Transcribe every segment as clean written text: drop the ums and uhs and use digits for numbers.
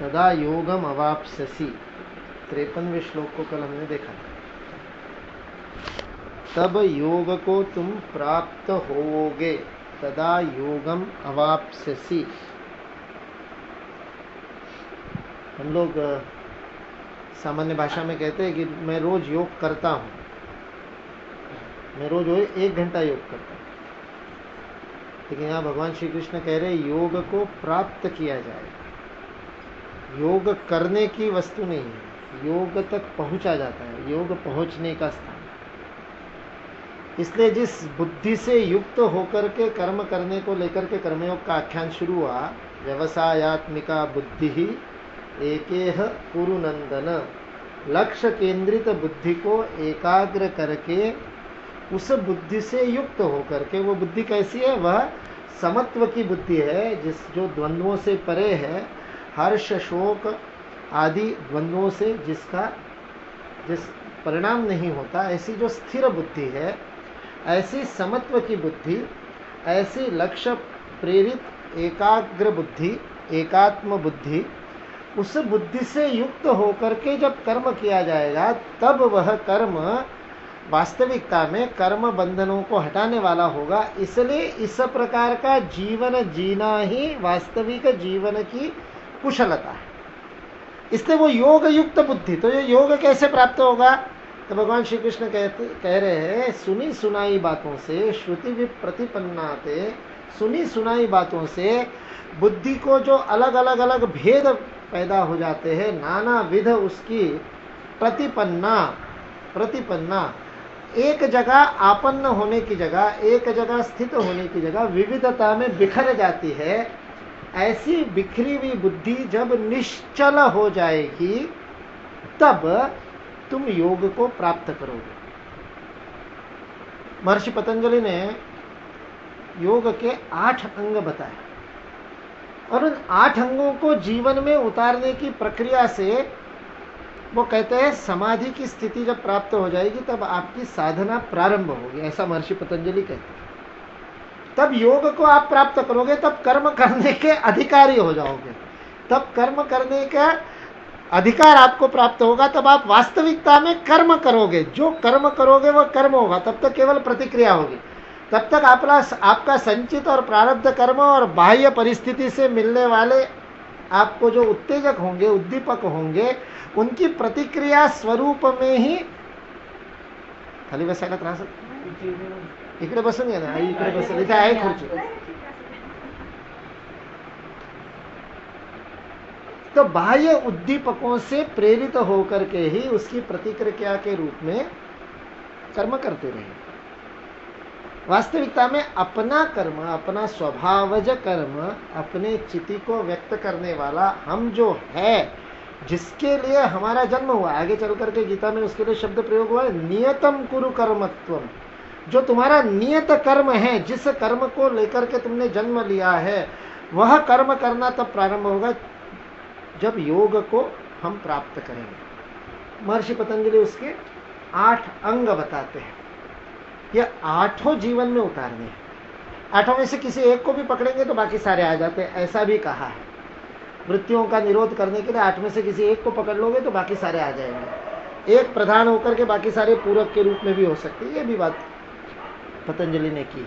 तदा योगम अवाप्स्यसि। 53वें श्लोक को कल हमने देखा था। तब योग को तुम प्राप्त होवोगे, तदा योगम अवाप्स्यसि। हम लोग सामान्य भाषा में कहते हैं कि मैं रोज योग करता हूं, मैं रोज 1 घंटा योग करता हूं। लेकिन यहाँ भगवान श्री कृष्ण कह रहे योग को प्राप्त किया जाए। योग करने की वस्तु नहीं है, योग तक पहुंचा जाता है, योग पहुंचने का स्थान। इसलिए जिस बुद्धि से युक्त होकर के कर्म करने को लेकर के कर्मयोग का आख्यान शुरू हुआ, व्यवसायात्मिका बुद्धि ही एकेह कुरुनंदन, लक्ष्य केंद्रित बुद्धि को एकाग्र करके उस बुद्धि से युक्त होकर के, वो बुद्धि कैसी है, वह समत्व की बुद्धि है, जो द्वंद्वों से परे है, हर्ष शोक आदि द्वंद्वों से जिस परिणाम नहीं होता, ऐसी जो स्थिर बुद्धि है, ऐसी समत्व की बुद्धि, ऐसी लक्ष्य प्रेरित एकाग्र बुद्धि, एकात्म बुद्धि, उस बुद्धि से युक्त होकर के जब कर्म किया जाएगा, तब वह कर्म वास्तविकता में कर्म बंधनों को हटाने वाला होगा। इसलिए इस प्रकार का जीवन जीना ही वास्तविक जीवन की कुशलता है। इसलिए वो योग युक्त बुद्धि, तो ये योग कैसे प्राप्त होगा? तो भगवान श्री कृष्ण कह रहे हैं, सुनी सुनाई बातों से, श्रुति विप्रतिपन्नाते, सुनी सुनाई बातों से बुद्धि को जो अलग अलग भेद पैदा हो जाते हैं, नाना विध उसकी प्रतिपन्ना एक जगह आपन्न होने की जगह, एक जगह स्थित होने की जगह विविधता में बिखर जाती है। ऐसी बिखरी हुई बुद्धि जब निश्चल हो जाएगी, तब तुम योग को प्राप्त करोगे। महर्षि पतंजलि ने योग के 8 अंग बताए, और उन 8 अंगों को जीवन में उतारने की प्रक्रिया से वो कहते हैं समाधि की स्थिति जब प्राप्त हो जाएगी, तब आपकी साधना प्रारंभ होगी, ऐसा महर्षि पतंजलि कहते हैं। तब योग को आप प्राप्त करोगे, तब कर्म करने के अधिकारी हो जाओगे, तब कर्म करने का अधिकार आपको प्राप्त होगा, तब आप वास्तविकता में कर्म करोगे। जो कर्म करोगे वह कर्म होगा, तब तक केवल प्रतिक्रिया होगी। तब तक आपका संचित और प्रारब्ध कर्म और बाह्य परिस्थिति से मिलने वाले आपको जो उत्तेजक होंगे, उद्दीपक होंगे, उनकी प्रतिक्रिया स्वरूप में ही खाली बसायला त्रास इकडे बसून घ्या ना, इकडे बसून, इथे आहे खुर्ची। तो बाह्य उद्दीपकों से प्रेरित होकर के ही उसकी प्रतिक्रिया के रूप में कर्म करते रहे। वास्तविकता में अपना कर्म, अपना स्वभावज कर्म, अपने चिति को व्यक्त करने वाला हम जो है, जिसके लिए हमारा जन्म हुआ, आगे चल करके गीता में उसके लिए शब्द प्रयोग हुआ है, नियतम कुरु कर्मत्वम। जो तुम्हारा नियत कर्म है, जिस कर्म को लेकर के तुमने जन्म लिया है, वह कर्म करना तब प्रारंभ होगा जब योग को हम प्राप्त करेंगे। महर्षि पतंजलि उसके 8 अंग बताते हैं। ये 8 जीवन में उतारने हैं। 8 में से किसी एक को भी पकड़ेंगे तो बाकी सारे आ जाते हैं, ऐसा भी कहा है। वृत्तियों का निरोध करने के लिए 8 में से किसी एक को पकड़ लोगे तो बाकी सारे आ जाएंगे। एक प्रधान होकर के बाकी सारे पूरक के रूप में भी हो सकते हैं, ये भी बात पतंजलि ने की है।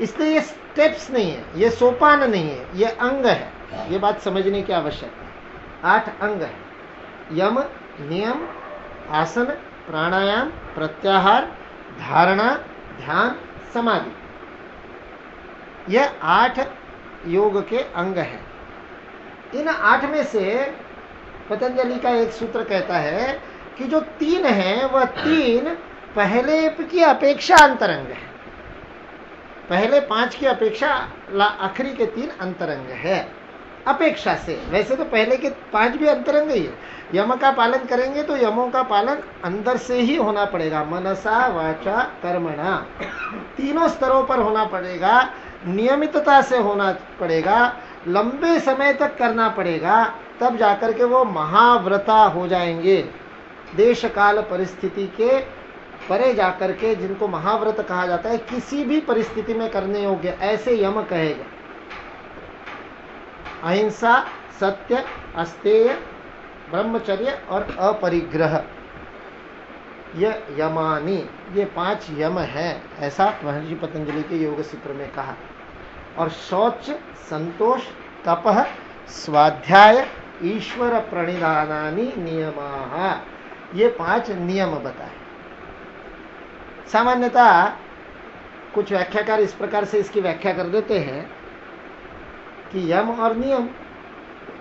इसलिए ये स्टेप्स नहीं है, ये सोपान नहीं है, ये अंग है। ये बात समझने की आवश्यकता है। 8 अंग है, यम, नियम, आसन, प्राणायाम, प्रत्याहार, धारणा, ध्यान, समाधि। यह 8 योग के अंग हैं। इन 8 में से पतंजलि का एक सूत्र कहता है कि जो 3 हैं वह 3 पहले की अपेक्षा अंतरंग है। पहले 5 की अपेक्षा आखिरी के 3 अंतरंग है अपेक्षा से। वैसे तो पहले के 5 भी अंतरंग ही है। यम का पालन करेंगे तो यमों का पालन अंदर से ही होना पड़ेगा, मनसा वाचा कर्मणा, तीनों स्तरों पर होना पड़ेगा, नियमितता से होना पड़ेगा, लंबे समय तक करना पड़ेगा, तब जाकर के वो महाव्रता हो जाएंगे। देश काल परिस्थिति के परे जाकर के जिनको महाव्रत कहा जाता है, किसी भी परिस्थिति में करने योग्य, ऐसे यम कहेगा। अहिंसा, सत्य, अस्तेय, ब्रह्मचर्य और अपरिग्रह, ये यमानी, ये 5 यम हैं, ऐसा महर्षि पतंजलि के योग सूत्र में कहा। और शौच, संतोष, तपः, स्वाध्याय, ईश्वर प्रणिधानानि नियमाः, ये 5 नियम बताए। सामान्यतः कुछ व्याख्याकार इस प्रकार से इसकी व्याख्या कर देते हैं कि यम और नियम,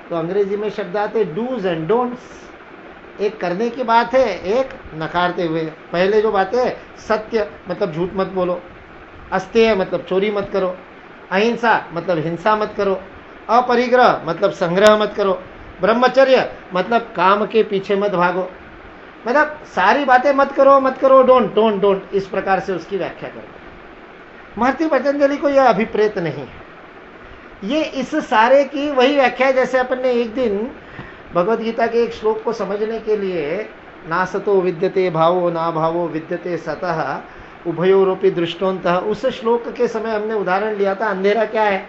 तो अंग्रेजी में शब्द आते डूज एंड डोंट्स। एक करने की बात है, एक नकारते हुए। पहले जो बात है, सत्य मतलब झूठ मत बोलो, अस्तेय मतलब चोरी मत करो, अहिंसा मतलब हिंसा मत करो, अपरिग्रह मतलब संग्रह मत करो, ब्रह्मचर्य मतलब काम के पीछे मत भागो, मतलब सारी बातें मत करो, डोंट, इस प्रकार से उसकी व्याख्या करो। महर्षि पतंजलि को यह अभिप्रेत नहीं है। ये इस सारे की वही व्याख्या है जैसे अपन ने एक दिन भगवद गीता के एक श्लोक को समझने के लिए ना सतो विद्यते भावो ना भावो विद्यते सतः उभयोरोपि दृष्टोंतः, उस श्लोक के समय हमने उदाहरण लिया था अंधेरा क्या है,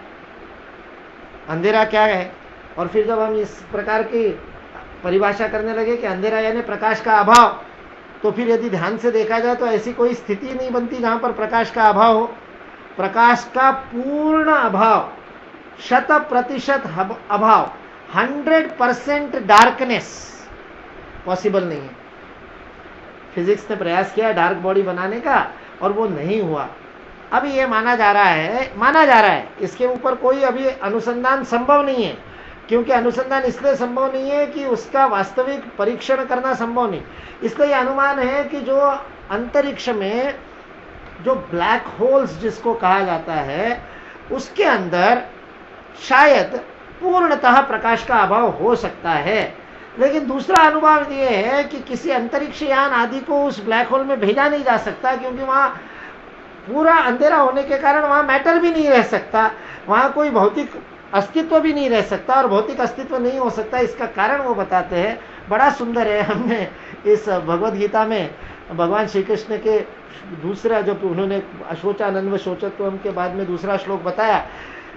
अंधेरा क्या है। और फिर जब हम इस प्रकार की परिभाषा करने लगे कि अंधेरा यानी प्रकाश का अभाव, तो फिर यदि ध्यान से देखा जाए तो ऐसी कोई स्थिति नहीं बनती जहां पर प्रकाश का अभाव हो। प्रकाश का पूर्ण अभाव, 100% अभाव, 100% डार्कनेस पॉसिबल नहीं है। फिजिक्स ने प्रयास किया डार्क बॉडी बनाने का और वो नहीं हुआ। अभी ये माना जा रहा है, इसके ऊपर कोई अभी अनुसंधान संभव नहीं है, क्योंकि अनुसंधान इसलिए संभव नहीं है कि उसका वास्तविक परीक्षण करना संभव नहीं। इसलिए यह अनुमान है कि जो अंतरिक्ष में जो ब्लैक होल्स जिसको कहा जाता है, उसके अंदर शायद पूर्णतः प्रकाश का अभाव हो सकता है। लेकिन दूसरा अनुमान यह है कि किसी अंतरिक्ष यान आदि को उस ब्लैक होल में भेजा नहीं जा सकता, क्योंकि वहां पूरा अंधेरा होने के कारण वहां मैटर भी नहीं रह सकता, वहां कोई भौतिक अस्तित्व भी नहीं रह सकता, और भौतिक अस्तित्व नहीं हो सकता। इसका कारण वो बताते हैं, बड़ा सुंदर है। हमने इस भगवद गीता में भगवान श्री कृष्ण के दूसरा, जब उन्होंने अशोचानन्व शोचत्वम के बाद में दूसरा श्लोक बताया,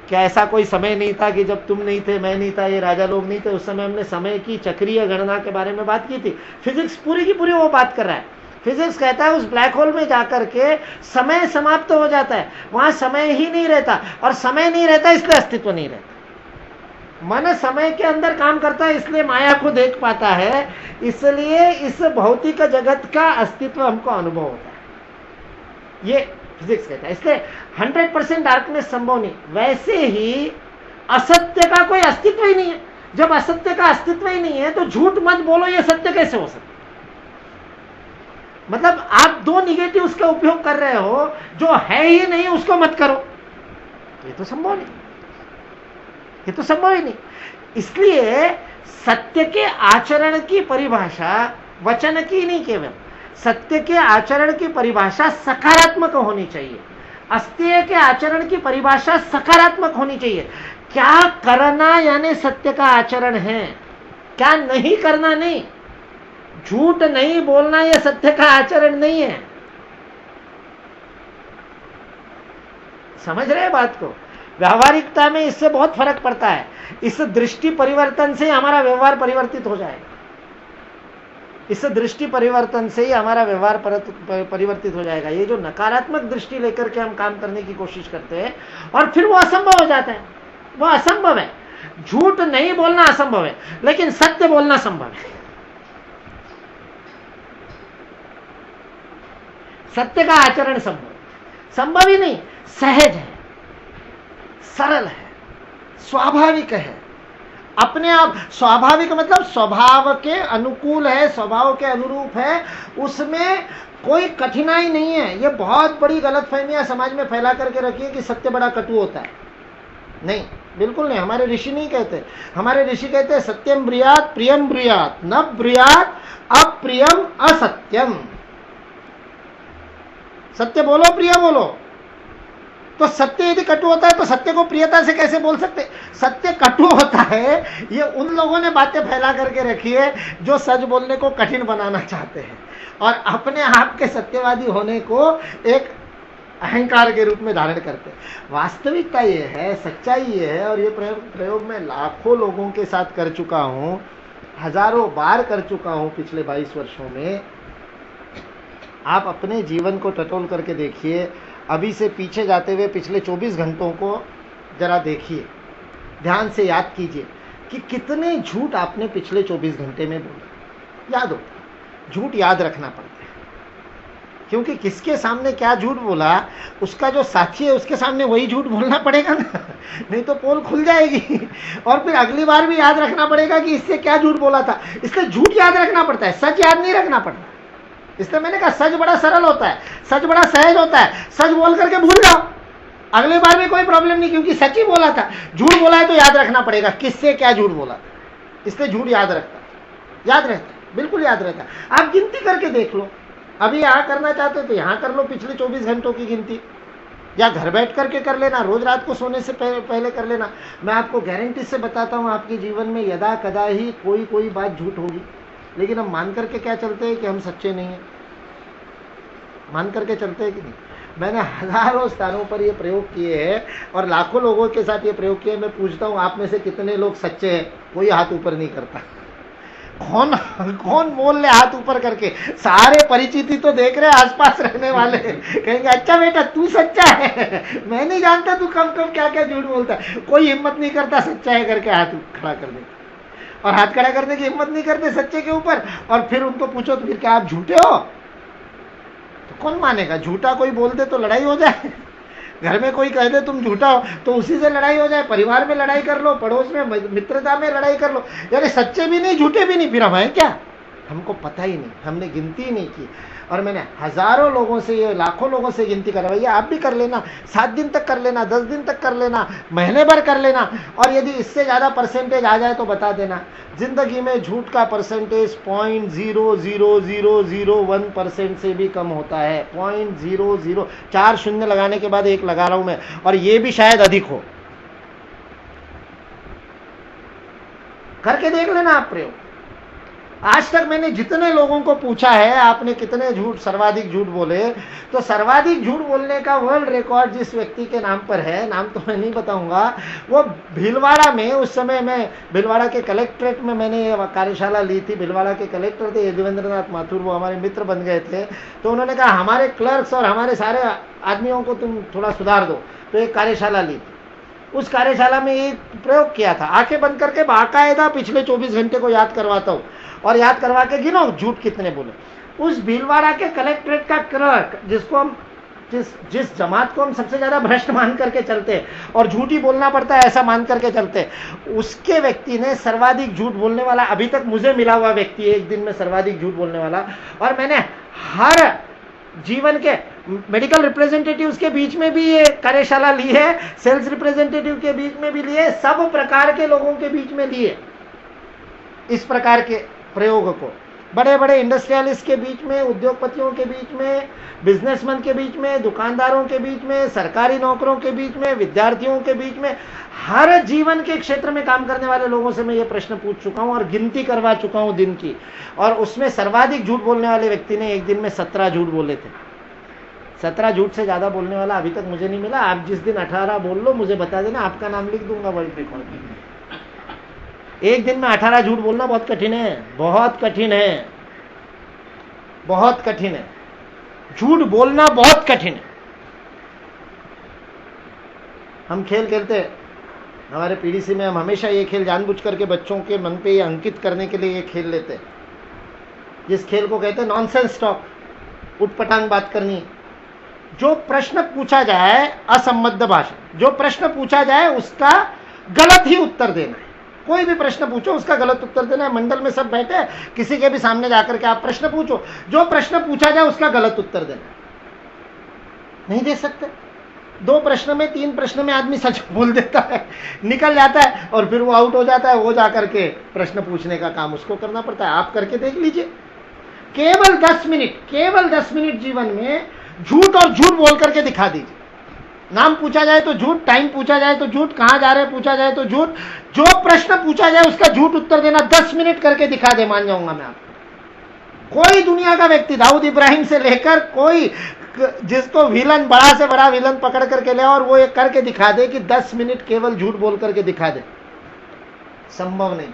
क्या ऐसा कोई समय नहीं था कि जब तुम नहीं थे, मैं नहीं था, ये राजा लोग नहीं थे, उस समय हमने समय की चक्रीय गणना के बारे में बात की थी। फिजिक्स पूरी की पूरी वो बात कर रहा है। फिजिक्स कहता है उस ब्लैक होल में जाकर के समय समाप्त हो जाता है, वहां समय ही नहीं रहता, और समय नहीं रहता इसलिए अस्तित्व नहीं रहता। मन समय के अंदर काम करता है, इसलिए माया को देख पाता है, इसलिए इस भौतिक जगत का अस्तित्व हमको अनुभव होता है, ये फिजिक्स कहता है। इसलिए 100% डार्कनेस संभव नहीं। वैसे ही असत्य का कोई अस्तित्व ही नहीं है। जब असत्य का अस्तित्व ही नहीं है तो झूठ मत बोलो, ये सत्य कैसे हो सकता? मतलब आप दो निगेटिव्स का उपयोग कर रहे हो, जो है ही नहीं उसको मत करो, ये तो संभव नहीं, ये तो संभव ही नहीं। इसलिए सत्य के आचरण की परिभाषा वचन की नहीं, केवल सत्य के आचरण की परिभाषा सकारात्मक होनी चाहिए। अस्तेय के आचरण की परिभाषा सकारात्मक होनी चाहिए। क्या करना यानी सत्य का आचरण है, क्या नहीं करना नहीं। झूठ नहीं बोलना यह सत्य का आचरण नहीं है। समझ रहे बात को? व्यावहारिकता में इससे बहुत फर्क पड़ता है। इस दृष्टि परिवर्तन से हमारा व्यवहार परिवर्तित हो जाएगा। इस दृष्टि परिवर्तन से ही हमारा व्यवहार परिवर्तित हो जाएगा। ये जो नकारात्मक दृष्टि लेकर के हम काम करने की कोशिश करते हैं और फिर वो असंभव हो जाता है, वो असंभव है। झूठ नहीं बोलना असंभव है, लेकिन सत्य बोलना संभव है। सत्य का आचरण संभव ही नहीं, सहज है, सरल है, स्वाभाविक है, अपने आप। स्वाभाविक मतलब स्वभाव के अनुकूल है, स्वभाव के अनुरूप है, उसमें कोई कठिनाई नहीं है। ये बहुत बड़ी गलतफहमियां समाज में फैला करके रखी है कि सत्य बड़ा कटु होता है। नहीं, बिल्कुल नहीं। हमारे ऋषि नहीं कहते। हमारे ऋषि कहते हैं सत्यम ब्रूयात प्रियम ब्रूयात, न ब्रूयात अप्रियम असत्यम। सत्य बोलो, प्रिय बोलो। तो सत्य यदि कटु होता है तो सत्य को प्रियता से कैसे बोल सकते? सत्य कटु होता है, ये उन लोगों ने बातें फैला करके रखी है जो सच बोलने को कठिन बनाना चाहते हैं और अपने आप के सत्यवादी होने को एक अहंकार के रूप में धारण करते हैं। वास्तविकता ये है, सच्चाई ये है, और ये प्रयोग मैं लाखों लोगों के साथ कर चुका हूँ, हजारों बार कर चुका हूँ पिछले 22 वर्षों में। आप अपने जीवन को टटोल करके देखिए, अभी से पीछे जाते हुए पिछले 24 घंटों को जरा देखिए, ध्यान से याद कीजिए कि कितने झूठ आपने पिछले 24 घंटे में बोले। याद हो, झूठ याद रखना पड़ता है, क्योंकि किसके सामने क्या झूठ बोला, उसका जो साथी है उसके सामने वही झूठ बोलना पड़ेगा ना, नहीं तो पोल खुल जाएगी। और फिर अगली बार भी याद रखना पड़ेगा कि इससे क्या झूठ बोला था। इसलिए झूठ याद रखना पड़ता है, सच याद नहीं रखना पड़ता। इसलिए मैंने कहा सच बड़ा सरल होता है, सच बड़ा सहज होता है। सच बोल करके भूल जाओ, अगली बार भी कोई प्रॉब्लम नहीं, क्योंकि सच ही बोला था। झूठ बोला है तो याद रखना पड़ेगा किससे क्या झूठ बोला था, इसलिए झूठ याद रखता है, याद रहता है, बिल्कुल याद रहता है। आप गिनती करके देख लो, अभी यहाँ करना चाहते हो तो यहाँ कर लो पिछले 24 घंटों की गिनती, या घर बैठ करके कर लेना, रोज रात को सोने से पहले कर लेना। मैं आपको गारंटी से बताता हूँ, आपके जीवन में यदा कदा ही कोई बात झूठ होगी, लेकिन हम मान करके क्या चलते हैं कि हम सच्चे नहीं हैं। मान करके चलते हैं कि नहीं। मैंने हजारों स्थानों पर ये प्रयोग किए हैं और लाखों लोगों के साथ ये प्रयोग किए। मैं पूछता हूँ आप में से कितने लोग सच्चे हैं, कोई हाथ ऊपर नहीं करता। कौन बोल ले हाथ ऊपर करके, सारे परिचित ही तो देख रहे आसपास रहने वाले, कहेंगे अच्छा बेटा तू सच्चा है, मैं नहीं जानता तू कब कब क्या क्या झूठ बोलता है। कोई हिम्मत नहीं करता सच्चा है करके हाथ खड़ा कर दे, और हाथ खड़ा करने की हिम्मत नहीं करते सच्चे के ऊपर। और फिर उनको पूछो तो फिर क्या आप झूठे हो, तो कौन मानेगा। झूठा कोई बोल दे तो लड़ाई हो जाए, घर में कोई कह दे तुम झूठा हो तो उसी से लड़ाई हो जाए, परिवार में लड़ाई कर लो, पड़ोस में, मित्रता में लड़ाई कर लो। यानी सच्चे भी नहीं झूठे भी नहीं, फिर हम हैं क्या, हमको पता ही नहीं, हमने गिनती ही नहीं की। और मैंने हजारों लोगों से, ये लाखों लोगों से गिनती करवाई है। आप भी कर लेना, 7 दिन तक कर लेना, 10 दिन तक कर लेना, महीने भर कर लेना, और यदि इससे ज्यादा परसेंटेज आ जाए तो बता देना। जिंदगी में झूठ का परसेंटेज 0.00001% से भी कम होता है। 0.00, 4 शून्य लगाने के बाद 1 लगा रहा हूं मैं, और ये भी शायद अधिक हो। करके देख लेना आप प्रयोग। आज तक मैंने जितने लोगों को पूछा है आपने कितने झूठ, सर्वाधिक झूठ बोले, तो सर्वाधिक झूठ बोलने का वर्ल्ड रिकॉर्ड जिस व्यक्ति के नाम पर है, नाम तो मैं नहीं बताऊंगा, वो भीलवाड़ा में, उस समय मैं भीलवाड़ा के कलेक्ट्रेट में मैंने ये कार्यशाला ली थी। भीलवाड़ा के कलेक्टर थे देवेंद्रनाथ माथुर, वो हमारे मित्र बन गए थे। तो उन्होंने कहा हमारे क्लर्क्स और हमारे सारे आदमियों को तुम थोड़ा सुधार दो, तो एक कार्यशाला ली थी। उस कार्यशाला में एक प्रयोग किया था, आंखें बंद करके बाकायदा पिछले 24 घंटे को याद करवाता हूं, और याद करवा के गिनो झूठ कितने बोले। उस भीलवाड़ा के कलेक्ट्रेट का क्लर्क, जिसको हम जिस जमात को हम सबसे ज्यादा भ्रष्ट मान करके चलते हैं और झूठ ही बोलना पड़ता है ऐसा मान करके चलते हैं, उसके व्यक्ति ने सर्वाधिक झूठ बोलने वाला, अभी तक मुझे मिला हुआ व्यक्ति है एक दिन में सर्वाधिक झूठ बोलने वाला। और मैंने हर जीवन के मेडिकल रिप्रेजेंटेटिव्स के बीच में भी ये कार्यशाला ली है, सेल्स रिप्रेजेंटेटिव के बीच में भी लिए, सब प्रकार के लोगों के बीच में लिए इस प्रकार के प्रयोग को। बड़े बड़े इंडस्ट्रियलिस्ट के बीच में, उद्योगपतियों के बीच में, बिजनेसमैन के बीच में, दुकानदारों के बीच में, सरकारी नौकरों के बीच में, विद्यार्थियों के बीच में, हर जीवन के क्षेत्र में काम करने वाले लोगों से मैं ये प्रश्न पूछ चुका हूं और गिनती करवा चुका हूं दिन की। और उसमें सर्वाधिक झूठ बोलने वाले व्यक्ति ने एक दिन में 17 झूठ बोले थे। 17 झूठ से ज्यादा बोलने वाला अभी तक मुझे नहीं मिला। आप जिस दिन 18 बोल लो मुझे बता देना, आपका नाम लिख दूंगा वर्ल्ड रिकॉर्ड में। एक दिन में 18 झूठ बोलना बहुत कठिन है, बहुत कठिन है, बहुत कठिन है। झूठ बोलना बहुत कठिन है। हम खेल खेलते हैं हमारे पीडीसी में, हम हमेशा ये खेल जानबूझ करके बच्चों के मन पे ये अंकित करने के लिए ये खेल लेते हैं, जिस खेल को कहते हैं नॉनसेंस टॉक, उटपटांग बात करनी। जो प्रश्न पूछा जाए, असंबद्ध भाषण, जो प्रश्न पूछा जाए उसका गलत ही उत्तर देना है। कोई भी प्रश्न पूछो उसका गलत उत्तर देना है। मंडल में सब बैठे, किसी के भी सामने जाकर के आप प्रश्न पूछो, जो प्रश्न पूछा जाए उसका गलत उत्तर देना। नहीं दे सकते। 2 प्रश्न में, 3 प्रश्न में आदमी सच बोल देता है, निकल जाता है और फिर वो आउट हो जाता है। वो जाकर के प्रश्न पूछने का काम उसको करना पड़ता है। आप करके देख लीजिए, केवल 10 मिनट, केवल 10 मिनट जीवन में झूठ और झूठ बोल करके दिखा दीजिए। नाम पूछा जाए तो झूठ, टाइम पूछा जाए तो झूठ, कहां जा रहे पूछा जाए तो झूठ, जो प्रश्न पूछा जाए उसका झूठ उत्तर देना 10 मिनट करके दिखा दे, मान जाऊंगा मैं आपको। कोई दुनिया का व्यक्ति, दाऊद इब्राहिम से लेकर कोई जिसको विलन, बड़ा से बड़ा विलन पकड़ करके ले और वो एक करके दिखा दे कि 10 मिनट केवल झूठ बोल करके दिखा दे, संभव नहीं,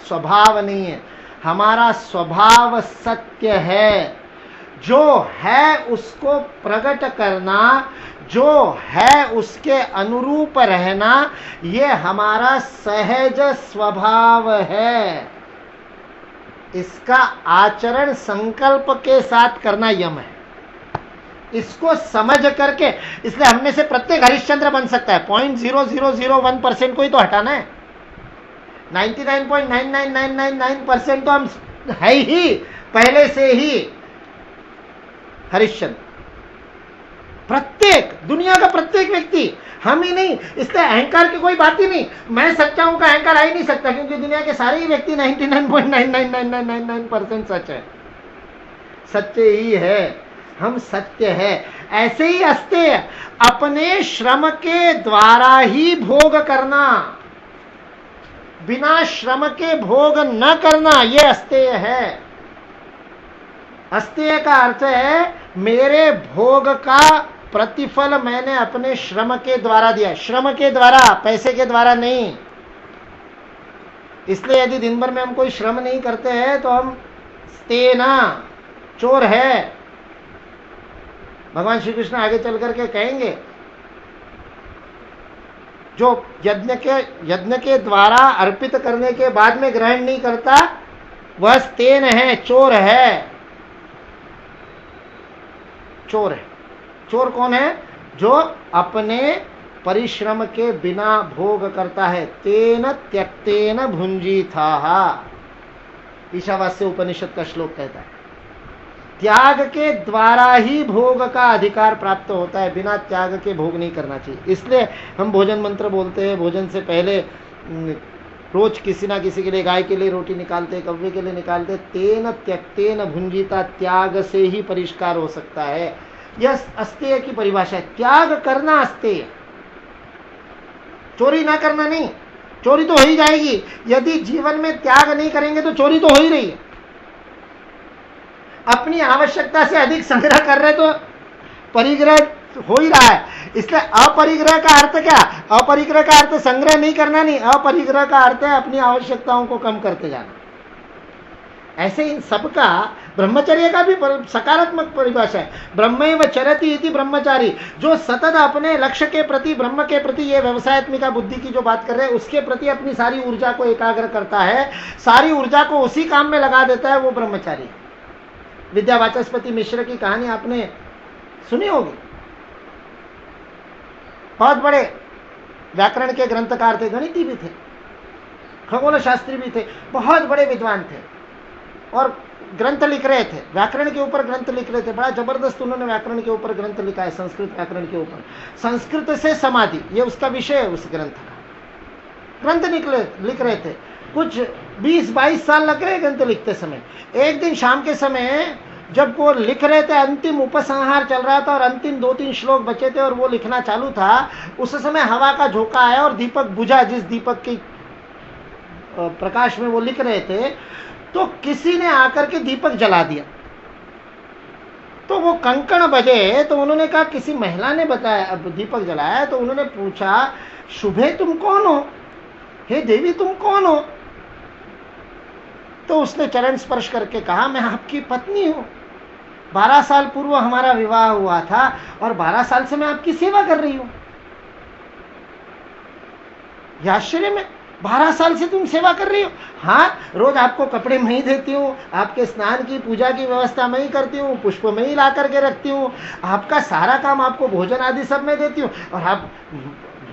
स्वभाव नहीं है। हमारा स्वभाव सत्य है, जो है उसको प्रकट करना, जो है उसके अनुरूप रहना, ये हमारा सहज स्वभाव है। इसका आचरण संकल्प के साथ करना यम है। इसको समझ करके, इसलिए हमने से प्रत्येक हरिश्चंद्र बन सकता है। 0.0001% को ही तो हटाना है। 99.99999% तो हम है ही पहले से ही हरिश्चंद्र। प्रत्येक, दुनिया का प्रत्येक व्यक्ति, हम ही नहीं। इसलिए अहंकार की कोई बात ही नहीं। मैं सच्चा हूं का अहंकार आ ही नहीं सकता, क्योंकि दुनिया के सारे ही व्यक्ति 99.99999% सच है, सच्चे ही है। हम सत्य है। ऐसे ही अस्तेय, अपने श्रम के द्वारा ही भोग करना, बिना श्रम के भोग न करना, यह अस्तेय है। अस्तेय का अर्थ है मेरे भोग का प्रतिफल मैंने अपने श्रम के द्वारा दिया। श्रम के द्वारा, पैसे के द्वारा नहीं। इसलिए यदि दिन भर में हम कोई श्रम नहीं करते हैं तो हम स्तेना, चोर है। भगवान श्री कृष्ण आगे चल करके कहेंगे, जो यज्ञ के द्वारा अर्पित करने के बाद में ग्रहण नहीं करता, वह स्तेन है, चोर है। चोर है। चोर कौन है? जो अपने परिश्रम के बिना भोग करता है। तेन त्यक्तेन भुंजीथाः, ईशावास्य उपनिषद का श्लोक कहता है। त्याग के द्वारा ही भोग का अधिकार प्राप्त होता है, बिना त्याग के भोग नहीं करना चाहिए। इसलिए हम भोजन मंत्र बोलते हैं। भोजन से पहले रोज किसी ना किसी के लिए, गाय के लिए रोटी निकालते, कौवे के लिए निकालते। तेन त्यक्तेन भुंजीता, त्याग से ही परिष्कार हो सकता है। यह अस्तेय की परिभाषा है। त्याग करना अस्तेय, चोरी ना करना नहीं। चोरी तो हो ही जाएगी। यदि जीवन में त्याग नहीं करेंगे तो चोरी तो हो ही रही है। अपनी आवश्यकता से अधिक संग्रह कर रहे तो परिग्रह हो ही रहा है। इसलिए अपरिग्रह का अर्थ क्या? अपरिग्रह का अर्थ संग्रह नहीं करना नहीं। अपरिग्रह का अर्थ है अपनी आवश्यकताओं को कम करते जाना। ऐसे इन सबका ब्रह्मचर्य का भी सकारात्मक परिभाषा है। ब्रह्मैव चरति इति ब्रह्मचारी, जो सतत अपने लक्ष्य के प्रति, ब्रह्म के प्रति, ये व्यवसायत्मिका बुद्धि की जो बात कर रहे हैं, उसके प्रति अपनी सारी ऊर्जा को एकाग्र करता है, सारी ऊर्जा को उसी काम में लगा देता है, वो ब्रह्मचारी है। विद्या वाचस्पति मिश्र की कहानी आपने सुनी होगी। बहुत बड़े व्याकरण के ग्रंथकार थे, गणिती भी थे, खगोल शास्त्री भी थे, बहुत बड़े विद्वान थे और ग्रंथ लिख रहे थे। व्याकरण के ऊपर ग्रंथ लिख रहे थे। बड़ा जबरदस्त उन्होंने व्याकरण के ऊपर ग्रंथ लिखा है, संस्कृत व्याकरण के ऊपर। संस्कृत से समाधि, ये उसका विषय है उस ग्रंथ का। ग्रंथ लिख रहे थे। कुछ 20-22 साल लग गए ग्रंथ लिखते समय। एक दिन शाम के समय जब वो लिख रहे थे, अंतिम उपसंहार चल रहा था और अंतिम 2-3 श्लोक बचे थे और वो लिखना चालू था, उस समय हवा का झोंका आया और दीपक बुझा। जिस दीपक के प्रकाश में वो लिख रहे थे, तो किसी ने आकर के दीपक जला दिया। तो वो कंकण बजे, तो उन्होंने कहा किसी महिला ने बताया, अब दीपक जलाया। तो उन्होंने पूछा, शुभे तुम कौन हो? हे देवी तुम कौन हो? तो उसने चरण स्पर्श करके कहा, मैं आपकी पत्नी हूं। 12 साल पूर्व हमारा विवाह हुआ था और 12 साल से मैं आपकी सेवा कर रही हूं। यह आश्चर्य में, 12 साल से तुम सेवा कर रही हो? हाँ, रोज आपको कपड़े मैं ही देती हूँ, आपके स्नान की पूजा की व्यवस्था मैं ही करती हूँ, पुष्प मैं ही ला करके रखती हूँ, आपका सारा काम, आपको भोजन आदि सब मैं देती हूँ और आप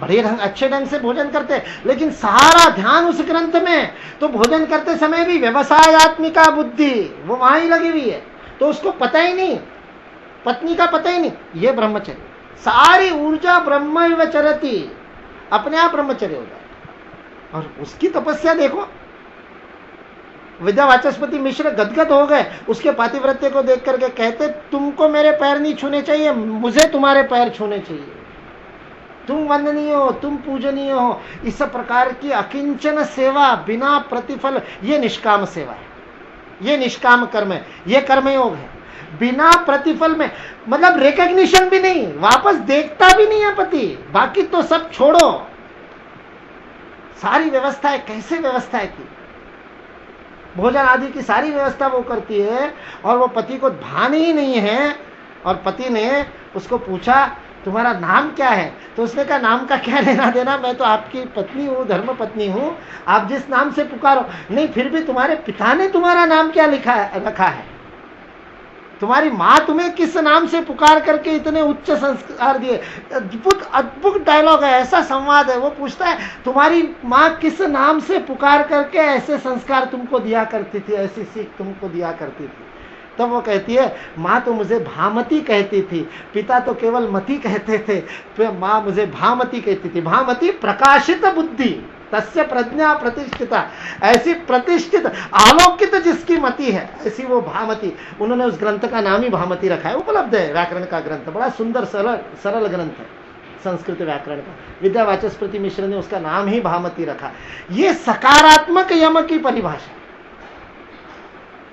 बड़े अच्छे ढंग से भोजन करते हैं। लेकिन सारा ध्यान उस ग्रंथ में, तो भोजन करते समय भी व्यवसायत्मिका बुद्धि वो वहां ही लगी हुई है। तो उसको पता ही नहीं, पत्नी का पता ही नहीं। ये ब्रह्मचर्य, सारी ऊर्जा ब्रह्मैव चरति, अपने आप ब्रह्मचर्य हो जाए। और उसकी तपस्या देखो। विद्या वाचस्पति मिश्र गदगद हो गए उसके पातिव्रत्य को देख करके। कहते, तुमको मेरे पैर नहीं छूने चाहिए, मुझे तुम्हारे पैर छूने चाहिए। तुम वंदनीय हो, तुम पूजनीय हो। इस प्रकार की अकिंचन सेवा बिना प्रतिफल, ये निष्काम सेवा है, ये निष्काम कर्म है, ये कर्मयोग है। बिना प्रतिफल में, मतलब रिकग्निशन भी नहीं, वापस देखता भी नहीं है पति, बाकी तो सब छोड़ो, सारी व्यवस्था है, कैसे व्यवस्था है की, भोजन आदि की सारी व्यवस्था वो करती है, और वो पति को भान ही नहीं है। और पति ने उसको पूछा तुम्हारा नाम क्या है, तो उसने कहा नाम का क्या लेना देना, मैं तो आपकी पत्नी हूँ, धर्म पत्नी हूँ, आप जिस नाम से पुकारो। नहीं, फिर भी तुम्हारे पिता ने तुम्हारा नाम क्या रखा है, तुम्हारी माँ तुम्हें किस नाम से पुकार करके इतने उच्च संस्कार दिए। अद्भुत डायलॉग है, ऐसा संवाद है। वो पूछता है तुम्हारी माँ किस नाम से पुकार करके ऐसे संस्कार तुमको दिया करती थी, ऐसी सीख तुमको दिया करती थी। तब वो कहती है माँ तो मुझे भामती कहती थी, पिता तो केवल मती कहते थे, तो माँ मुझे भामती कहती थी। भामती प्रकाशित बुद्धि तस्य प्रज्ञा प्रतिष्ठिता, ऐसी प्रतिष्ठित आलोकित जिसकी मति है, ऐसी वो भामती। उन्होंने उस ग्रंथ का नाम ही भामती रखा है, उपलब्ध है, व्याकरण का ग्रंथ, बड़ा सुंदर सरल ग्रंथ है संस्कृत व्याकरण का। विद्यावाचस्पति मिश्र ने उसका नाम ही भामती रखा। ये सकारात्मक यम की परिभाषा।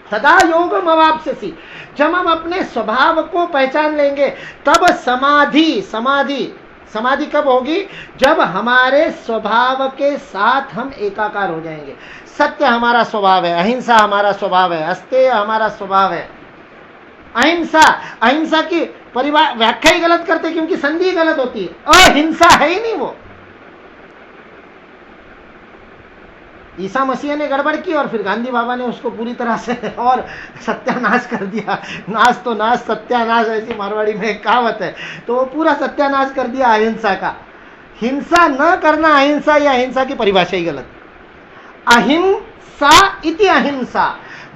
सदा योगम अवाप्स्यसि, जब हम अपने स्वभाव को पहचान लेंगे तब समाधि कब होगी, जब हमारे स्वभाव के साथ हम एकाकार हो जाएंगे। सत्य हमारा स्वभाव है, अहिंसा हमारा स्वभाव है, अस्तेय हमारा स्वभाव है। अहिंसा की व्याख्या ही गलत करते क्योंकि संधि गलत होती है, अहिंसा है ही नहीं वो। ईसा मसीह ने गड़बड़ की और फिर गांधी बाबा ने उसको पूरी तरह से और सत्यानाश कर दिया। नाश तो नाश सत्यानाश, ऐसी मारवाड़ी में एक कहावत है, तो वो पूरा सत्यानाश कर दिया अहिंसा का। हिंसा न करना अहिंसा, या अहिंसा की परिभाषा ही गलत। अहिंसा इति अहिंसा,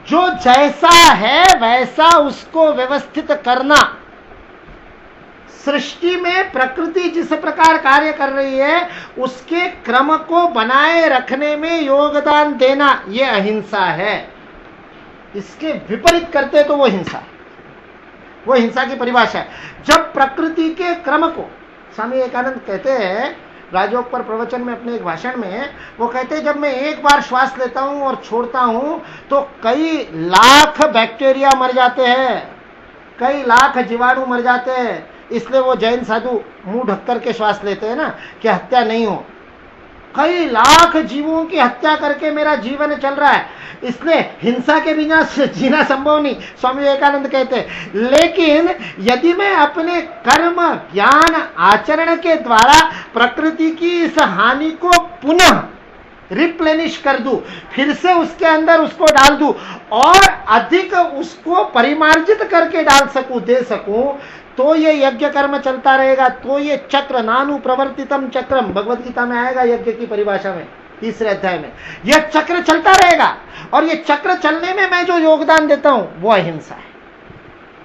जो जैसा है वैसा उसको व्यवस्थित करना। सृष्टि में प्रकृति जिस प्रकार कार्य कर रही है उसके क्रम को बनाए रखने में योगदान देना, यह अहिंसा है। इसके विपरीत करते तो वो हिंसा है, वो हिंसा की परिभाषा है। जब प्रकृति के क्रम को, स्वामी विवेकानंद कहते हैं राजयोग पर प्रवचन में अपने एक भाषण में, वो कहते हैं जब मैं एक बार श्वास लेता हूं और छोड़ता हूं तो कई लाख बैक्टीरिया मर जाते हैं, कई लाख जीवाणु मर जाते हैं। इसलिए वो जैन साधु मुंह ढककर के श्वास लेते हैं ना, कि हत्या नहीं हो। कई लाख जीवों की हत्या करके मेरा जीवन चल रहा है, इसलिए हिंसा के बिना जीना संभव नहीं, स्वामी विवेकानंद कहते हैं। लेकिन यदि मैं अपने कर्म ज्ञान आचरण के द्वारा प्रकृति की इस हानि को पुनः रिप्लेनिश कर दूं, फिर से उसके अंदर उसको डाल दूं और अधिक उसको परिमार्जित करके डाल सकूं, दे सकूं, तो ये यज्ञ कर्म चलता रहेगा। तो ये चक्र, नानु प्रवर्तितम चक्रम, भगवत गीता में आएगा यज्ञ की परिभाषा में, 3रे अध्याय में। यह चक्र चलता रहेगा और ये चक्र चलने में मैं जो योगदान देता हूं वो अहिंसा है।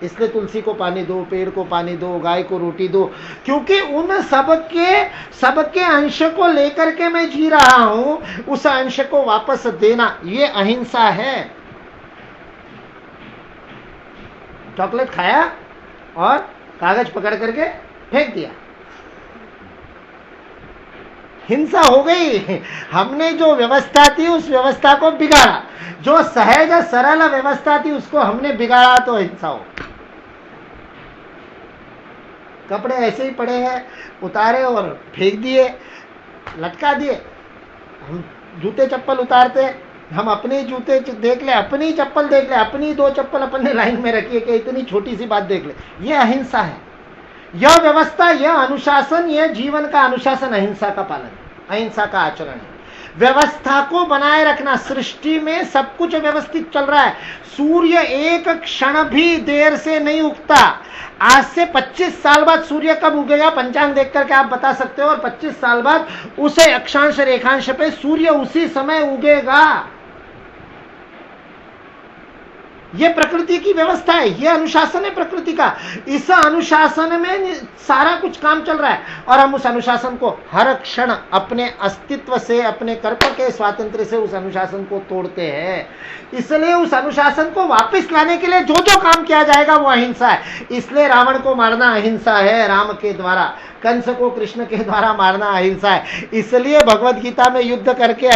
इसलिए तुलसी को पानी दो, पेड़ को पानी दो, गाय को रोटी दो, क्योंकि उन सबके अंश को लेकर के मैं जी रहा हूं, उस अंश को वापस देना, ये अहिंसा है। चॉकलेट खाया और कागज पकड़ करके फेंक दिया, हिंसा हो गई। हमने जो व्यवस्था थी उस व्यवस्था को बिगाड़ा, जो सहज सरल व्यवस्था थी उसको हमने बिगाड़ा, तो हिंसा हो। कपड़े ऐसे ही पड़े हैं, उतारे और फेंक दिए, लटका दिए। हम जूते चप्पल उतारते, हम अपने जूते देख ले, अपनी चप्पल देख ले, अपनी 2 चप्पल अपन ने लाइन में रखी है कि इतनी छोटी सी बात देख ले, यह अहिंसा है। यह व्यवस्था, यह अनुशासन, यह जीवन का अनुशासन अहिंसा का पालन, अहिंसा का आचरण है। व्यवस्था को बनाए रखना, सृष्टि में सब कुछ व्यवस्थित चल रहा है। सूर्य एक क्षण भी देर से नहीं उगता। आज से 25 साल बाद सूर्य कब उगेगा, पंचांग देख करके आप बता सकते हो, और 25 साल बाद उसे अक्षांश रेखांश पे सूर्य उसी समय उगेगा। यह प्रकृति की व्यवस्था है, यह अनुशासन है प्रकृति का। इस अनुशासन में सारा कुछ काम चल रहा है और हम उस अनुशासन को हर क्षण अपने अस्तित्व से, अपने कर्म के स्वातंत्र्य से उस अनुशासन को तोड़ते हैं। इसलिए उस अनुशासन को वापस लाने के लिए जो जो काम किया जाएगा वो अहिंसा है। इसलिए रावण को मारना अहिंसा है राम के द्वारा, कंस को कृष्ण के द्वारा मारना अहिंसा है। इसलिए भगवत गीता में युद्ध करके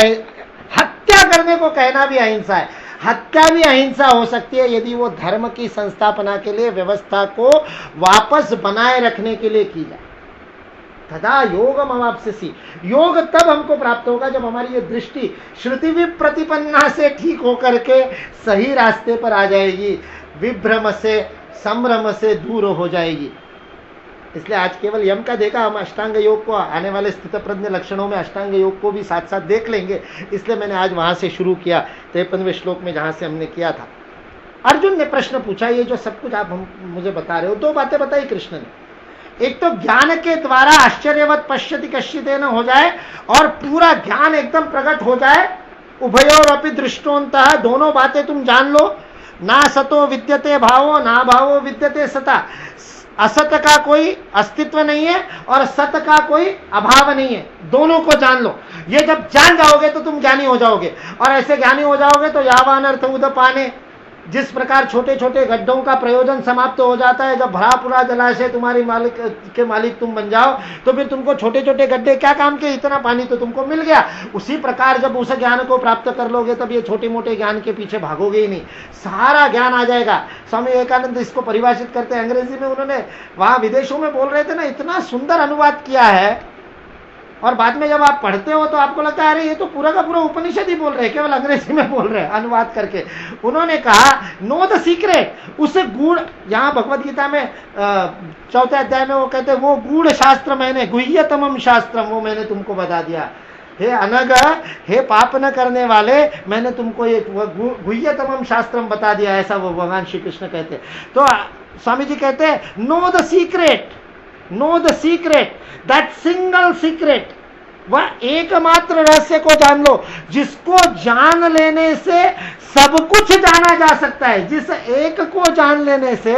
हत्या करने को कहना भी अहिंसा है। हत्या भी अहिंसा हो सकती है यदि वो धर्म की संस्थापना के लिए, व्यवस्था को वापस बनाए रखने के लिए की जाए। तथा योगम अवाप्स्यसि, योग तब हमको प्राप्त होगा जब हमारी ये दृष्टि श्रुति विप्रतिपन्ना से ठीक होकर के सही रास्ते पर आ जाएगी, विभ्रम से, संभ्रम से दूर हो जाएगी। इसलिए आज केवल यम का देखा, हम अष्टांग योग को आने वाले स्थितप्रज्ञ लक्षणों में अष्टांग योग को भी साथ साथ देख लेंगे। इसलिए मैंने आज वहां से शुरू किया 53वें श्लोक में जहां से हमने किया था। अर्जुन ने प्रश्न पूछा, ये जो सब कुछ आप मुझे बता रहे हो, दो बातें बताई कृष्ण ने। एक तो ज्ञान के द्वारा आश्चर्यवत पश्यति कश्चिदेन हो जाए और पूरा ज्ञान एकदम प्रकट हो जाए, उभयोरपि दृष्टोन्तः, दोनों बातें तुम जान लो। ना सतो विद्यते भावो ना भावो विद्यते सता, असत का कोई अस्तित्व नहीं है और सत का कोई अभाव नहीं है, दोनों को जान लो। ये जब जान जाओगे तो तुम ज्ञानी हो जाओगे, और ऐसे ज्ञानी हो जाओगे तो यावान अर्थ उदपाने, जिस प्रकार छोटे छोटे गड्ढों का प्रयोजन समाप्त हो जाता है, जब भरा पूरा जलाशय तुम्हारी मालिक तुम बन जाओ तो फिर तुमको छोटे छोटे गड्ढे क्या काम के, इतना पानी तो तुमको मिल गया। उसी प्रकार जब उस ज्ञान को प्राप्त कर लोगे तब ये छोटे मोटे ज्ञान के पीछे भागोगे ही नहीं, सारा ज्ञान आ जाएगा। स्वामी विवेकानंद इसको परिभाषित करते हैं अंग्रेजी में, उन्होंने वहां विदेशों में बोल रहे थे ना, इतना सुंदर अनुवाद किया है, और बाद में जब आप पढ़ते हो तो आपको लगता है अरे ये तो पूरा का पूरा उपनिषद ही बोल रहे हैं, केवल अंग्रेजी में बोल रहे हैं अनुवाद करके। उन्होंने कहा नो द सीक्रेट, उसे गूढ़, यहाँ भगवत गीता में 4वें अध्याय में वो कहते हैं वो गूढ़ शास्त्र मैंने, गुह्यतमम शास्त्र, वो मैंने तुमको बता दिया। हे अनग, हे पाप न करने वाले, मैंने तुमको ये गुह्यतमम शास्त्र बता दिया, ऐसा वो भगवान श्री कृष्ण कहते हैं। तो स्वामी जी कहते हैं know the secret, know the secret, that single secret, वह एकमात्र रहस्य को जान लो जिसको जान लेने से सब कुछ जाना जा सकता है। जिस एक को जान लेने से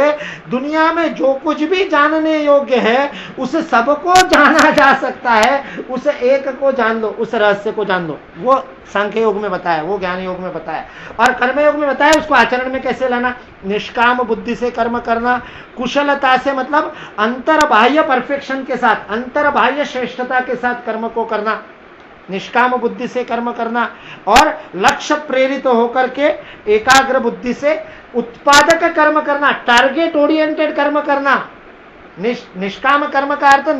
दुनिया में जो कुछ भी जानने योग्य है उस सबको जाना जा सकता है। उस एक को जान लो, उस रहस्य को जान लो। वो सांख्य योग में बताया, वो ज्ञान योग में बताया, और कर्म योग में बताया उसको आचरण में कैसे लाना। निष्काम बुद्धि से कर्म करना, कुशलता से मतलब अंतर बाह्य परफेक्शन के साथ, अंतर बाह्य श्रेष्ठता के साथ कर्म को करना, निष्काम बुद्धि से कर्म करना, और लक्ष्य प्रेरित होकर के एकाग्र बुद्धि से उत्पादक कर्म करना, टारगेट ओरिएंटेड कर्म करना। निष्काम कर्म का अर्थ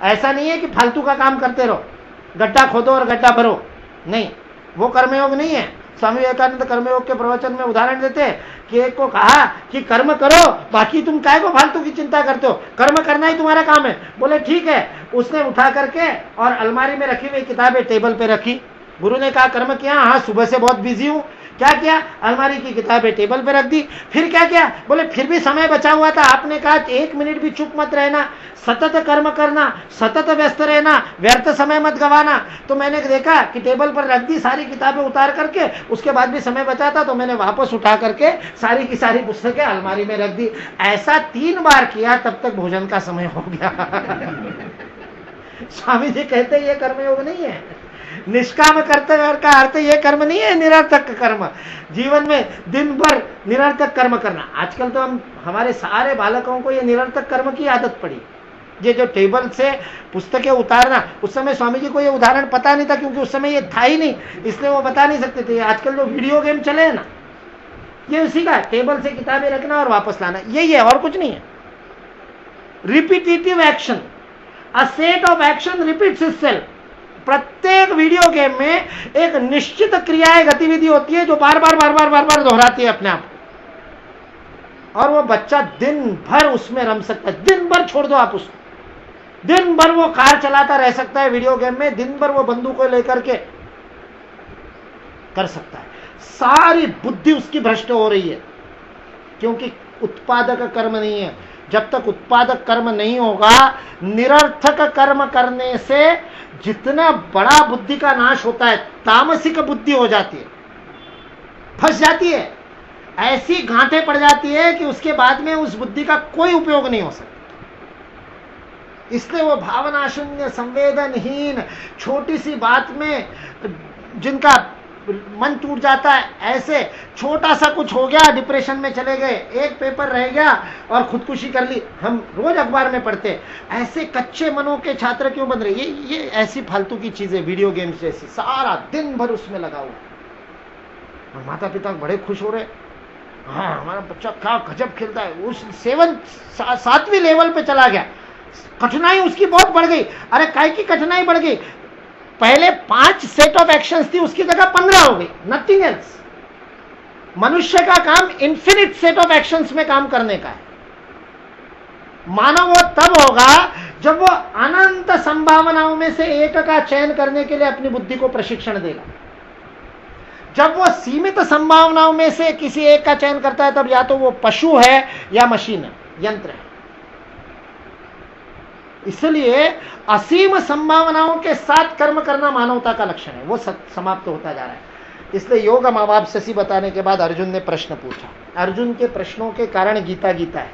ऐसा नहीं है कि फालतू का काम करते रहो, गड्ढा खोदो और गड्ढा भरो, नहीं, वो कर्मयोग नहीं है। स्वामी विवेकानंद कर्मयोग के प्रवचन में उदाहरण देते हैं कि एक को कहा कि कर्म करो, बाकी तुम काय को फालतू की चिंता करते हो, कर्म करना ही तुम्हारा काम है। बोले ठीक है। उसने उठा करके और अलमारी में रखी हुई किताबें टेबल पे रखी। गुरु ने कहा कर्म किया, हाँ सुबह से बहुत बिजी हूं। क्या किया? अलमारी की किताबें टेबल पे रख दी। फिर क्या किया? बोले फिर भी समय बचा हुआ था, आपने कहा 1 मिनट भी चुप मत रहना, सतत कर्म करना, सतत व्यस्त रहना, व्यर्थ समय मत गवाना। तो मैंने देखा कि टेबल पर रख दी सारी किताबें उतार करके, उसके बाद भी समय बचा था तो मैंने वापस उठा करके सारी की सारी पुस्तकें अलमारी में रख दी। ऐसा 3 बार किया, तब तक भोजन का समय हो गया। स्वामी जी कहते ये कर्मयोग नहीं है। निष्काम कर्तव्य का अर्थ ये कर्म नहीं है निरर्थक कर्म। जीवन में दिन भर निरर्थक कर्म करना। आजकल तो हमारे सारे बालकों को ये निरर्थक कर्म की आदत पड़ी। ये जो टेबल से पुस्तकें उतारना, उस समय स्वामी जी को ये उदाहरण पता नहीं था, क्योंकि उस समय ये था ही नहीं, इसलिए वो बता नहीं सकते थे। आजकल जो वीडियो गेम चले हैं ना, ये उसी का, टेबल से किताबें रखना और वापस लाना, यही है और कुछ नहीं है। Repetitive action, a set of action repeats itself. प्रत्येक वीडियो गेम में एक निश्चित क्रियाएं गतिविधि होती है जो बार बार दोहराती है अपने आप, और वो बच्चा दिन भर उसमें रम सकता है। दिन भर छोड़ दो आप उसको, दिन भर वो कार चलाता रह सकता है वीडियो गेम में, दिन भर वो बंदूकों लेकर के कर सकता है। सारी बुद्धि उसकी भ्रष्ट हो रही है, क्योंकि उत्पादक कर्म नहीं है। जब तक उत्पादक कर्म नहीं होगा, निरर्थक कर्म करने से जितना बड़ा बुद्धि का नाश होता है, तामसिक बुद्धि हो जाती है, फंस जाती है, ऐसी गांठें पड़ जाती है कि उसके बाद में उस बुद्धि का कोई उपयोग नहीं हो सकता। इसलिए वो भावना शून्य, संवेदनहीन, छोटी सी बात में जिनका मन टूट जाता है, ऐसे छोटा सा कुछ हो गया डिप्रेशन में चले गए, एक पेपर रह गया और खुदकुशी कर ली। हम रोज अखबार में पढ़ते हैं ऐसे कच्चे मनों के छात्र क्यों बन रहे। ये ऐसी फालतू की चीजें, वीडियो गेम्स जैसी, सारा दिन भर उसमें लगा हुआ। और माता पिता बड़े खुश हो रहे, हाँ हमारा बच्चा क्या गजब खेलता है। उस 7वीं लेवल पे चला गया, कठिनाई उसकी बहुत बढ़ गई। अरे काय की कठिनाई बढ़ गई? पहले 5 सेट ऑफ एक्शंस थी, उसकी जगह 15 हो गई, नथिंग एल्स। मनुष्य का काम इंफिनिट सेट ऑफ एक्शंस में काम करने का है। मानव वो तब होगा जब वो अनंत संभावनाओं में से एक का चयन करने के लिए अपनी बुद्धि को प्रशिक्षण देगा। जब वो सीमित संभावनाओं में से किसी एक का चयन करता है, तब या तो वो पशु है या मशीन है, यंत्र है। इसलिए असीम संभावनाओं के साथ कर्म करना मानवता का लक्षण है, वो समाप्त होता जा रहा है। इसलिए योग माँ शशि बताने के बाद अर्जुन ने प्रश्न पूछा। अर्जुन के प्रश्नों के कारण गीता गीता है।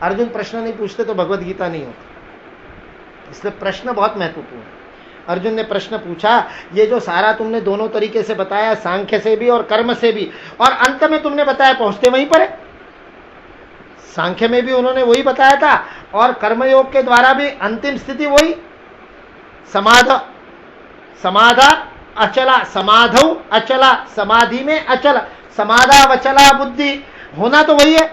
अर्जुन प्रश्न नहीं पूछते तो भगवत गीता नहीं होती। इसलिए प्रश्न बहुत महत्वपूर्ण है। अर्जुन ने प्रश्न पूछा, ये जो सारा तुमने दोनों तरीके से बताया, सांख्य से भी और कर्म से भी, और अंत में तुमने बताया पहुंचते वहीं पर है। सांख्य में भी उन्होंने वही बताया था और कर्मयोग के द्वारा भी अंतिम स्थिति वही, समाधा अचला, समाधौ अचला, समाधि में अचल, समाधा वचला बुद्धि, होना तो वही है।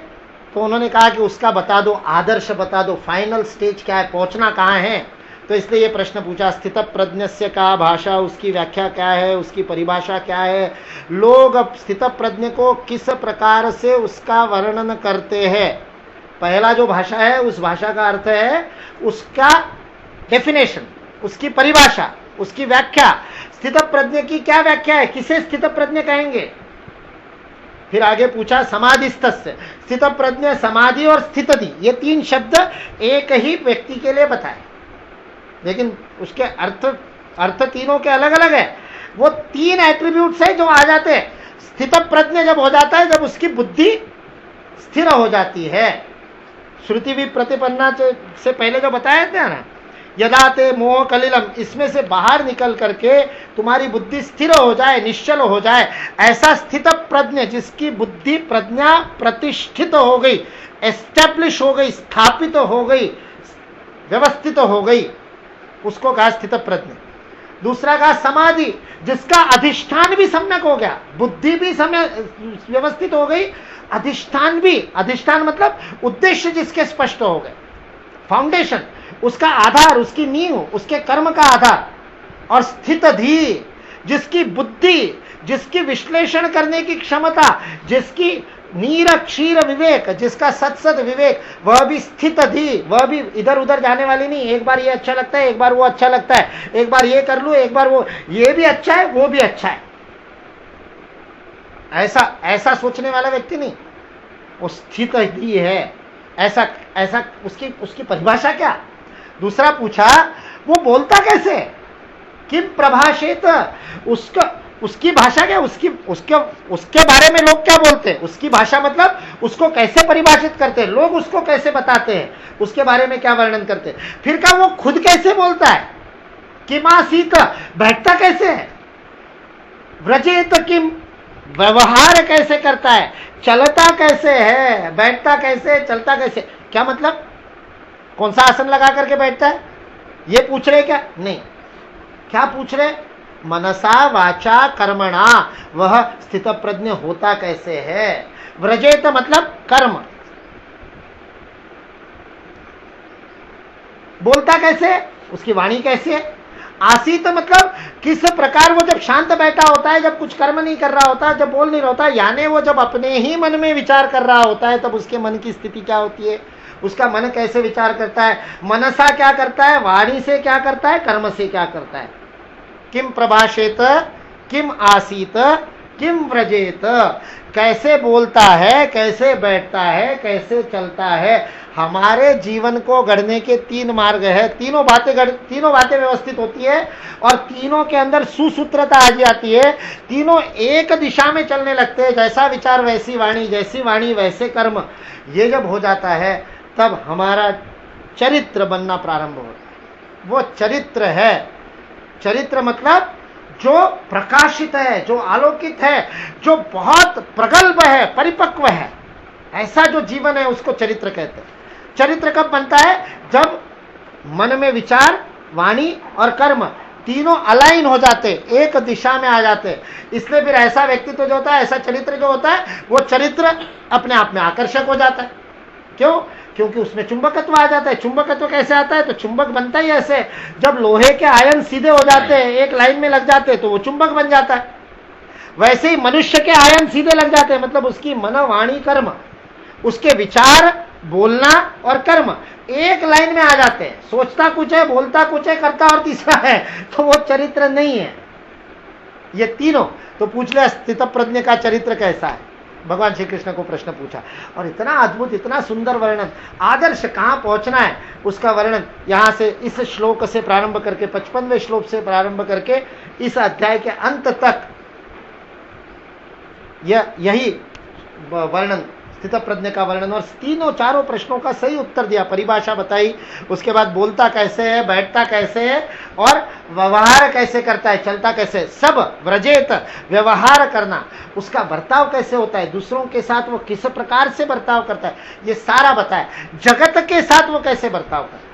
तो उन्होंने कहा कि उसका बता दो, आदर्श बता दो, फाइनल स्टेज क्या है, पहुंचना कहां है। तो इसलिए ये प्रश्न पूछा, स्थित प्रज्ञस्य का भाषा, उसकी व्याख्या क्या है, उसकी परिभाषा क्या है, लोग स्थित प्रज्ञ को किस प्रकार से उसका वर्णन करते हैं। पहला जो भाषा है, उस भाषा का अर्थ है उसका डेफिनेशन, उसकी परिभाषा, उसकी व्याख्या। स्थित प्रज्ञ की क्या व्याख्या है, किसे स्थित प्रज्ञ कहेंगे। फिर आगे पूछा समाधिस्थस्य, स्थित प्रज्ञ, समाधि और स्थितधि, ये 3 शब्द एक ही व्यक्ति के लिए बताए, लेकिन उसके अर्थ तीनों के अलग अलग है। वो 3 एट्रीब्यूट्स है जो आ जाते हैं। स्थित प्रज्ञ जब हो जाता है, जब उसकी बुद्धि स्थिर हो जाती है। श्रुति भी प्रतिपन्ना से पहले जो बताया था ना, यदा ते मोह कलिलम, इसमें से बाहर निकल करके तुम्हारी बुद्धि स्थिर हो जाए, निश्चल हो जाए, ऐसा स्थित प्रज्ञ जिसकी बुद्धि प्रज्ञा प्रतिष्ठित हो गई, एस्टैब्लिश हो गई, स्थापित हो गई, व्यवस्थित हो गई, उसको कहा स्थित प्रज्ञ। दूसरा कहा समाधि, जिसका अधिष्ठान भी सम्यक हो गया, बुद्धि भी समय व्यवस्थित हो गई, अधिष्ठान भी, अधिष्ठान मतलब उद्देश्य जिसके स्पष्ट हो गए, फाउंडेशन, उसका आधार, उसकी नींव, उसके कर्म का आधार। और स्थितधि, जिसकी बुद्धि, जिसकी विश्लेषण करने की क्षमता, जिसकी नीर क्षीर विवेक, जिसका सत्सद विवेक, वह भी स्थितधि, वह भी इधर उधर जाने वाली नहीं, एक बार ये अच्छा लगता है, एक बार वो अच्छा लगता है, एक बार ये कर लूं, एक बार वो, ये भी अच्छा है, वो भी अच्छा है, ऐसा सोचने वाला व्यक्ति नहीं, वो स्थितधि है। ऐसा उसकी परिभाषा क्या। दूसरा पूछा, वो बोलता कैसे, किम प्रभाषेत, उसकी भाषा क्या, उसके बारे में लोग क्या बोलते हैं, उसकी भाषा मतलब उसको कैसे परिभाषित करते हैं, लोग उसको कैसे बताते हैं, उसके बारे में क्या वर्णन करते हैं। फिर क्या वो खुद कैसे बोलता है, किमासीत, बैठता कैसे है, व्रजेत किम, व्यवहार कैसे करता है, चलता कैसे है, बैठता कैसे, चलता कैसे, क्या मतलब, कौन सा आसन लगा करके बैठता है, ये पूछ रहे क्या, नहीं, क्या पूछ रहे, मनसा वाचा कर्मणा वह स्थित प्रज्ञ होता कैसे है। व्रजेत मतलब कर्म, बोलता कैसे, उसकी वाणी कैसे है। आसीत मतलब किस प्रकार वो जब शांत बैठा होता है, जब कुछ कर्म नहीं कर रहा होता, जब बोल नहीं रहा होता, यानी वो जब अपने ही मन में विचार कर रहा होता है, तब उसके मन की स्थिति क्या होती है, उसका मन कैसे विचार करता है, मनसा क्या करता है, वाणी से क्या करता है, कर्म से क्या करता है। किम प्रभाषेत, किम आसीत, किम व्रजेत, कैसे बोलता है, कैसे बैठता है, कैसे चलता है। हमारे जीवन को गढ़ने के 3 मार्ग है, तीनों बातें व्यवस्थित होती है और तीनों के अंदर सुसूत्रता आ जाती है, तीनों एक दिशा में चलने लगते हैं, जैसा विचार वैसी वाणी, जैसी वाणी वैसे कर्म। ये जब हो जाता है तब हमारा चरित्र बनना प्रारंभ होता है। वो चरित्र है, चरित्र मतलब जो प्रकाशित है, जो आलोकित है, जो बहुत प्रगल्भ है, परिपक्व है, ऐसा जो जीवन है उसको चरित्र कहते हैं। चरित्र कब बनता है, जब मन में विचार, वाणी और कर्म तीनों अलाइन हो जाते, एक दिशा में आ जाते। इसलिए फिर ऐसा व्यक्तित्व जो होता है, ऐसा चरित्र जो होता है, वो चरित्र अपने आप में आकर्षक हो जाता है। क्यों? क्योंकि उसमें चुंबकत्व आ जाता है। चुंबकत्व कैसे आता है? तो चुंबक बनता ही ऐसे, जब लोहे के आयन सीधे हो जाते हैं, एक लाइन में लग जाते हैं, तो वो चुंबक बन जाता है। वैसे ही मनुष्य के आयन सीधे लग जाते हैं, मतलब उसकी मन, वाणी, कर्म, उसके विचार, बोलना और कर्म एक लाइन में आ जाते हैं। सोचता कुछ है, बोलता कुछ है, करता और तीसरा है, तो वो चरित्र नहीं है। ये तीनों तो पूछ ले, स्थितप्रज्ञ का चरित्र कैसा है? भगवान श्री कृष्ण को प्रश्न पूछा, और इतना अद्भुत, इतना सुंदर वर्णन। आदर्श कहां पहुंचना है उसका वर्णन यहां से, इस श्लोक से प्रारंभ करके 55वें श्लोक से प्रारंभ करके इस अध्याय के अंत तक यही वर्णन, स्थित प्रज्ञ का वर्णन। और तीनों चारों प्रश्नों का सही उत्तर दिया, परिभाषा बताई, उसके बाद बोलता कैसे है, बैठता कैसे है, और व्यवहार कैसे करता है, चलता कैसे, सब व्रजेत, व्यवहार करना, उसका बर्ताव कैसे होता है, दूसरों के साथ वो किस प्रकार से बर्ताव करता है, ये सारा बताया। जगत के साथ वो कैसे बर्ताव करता है,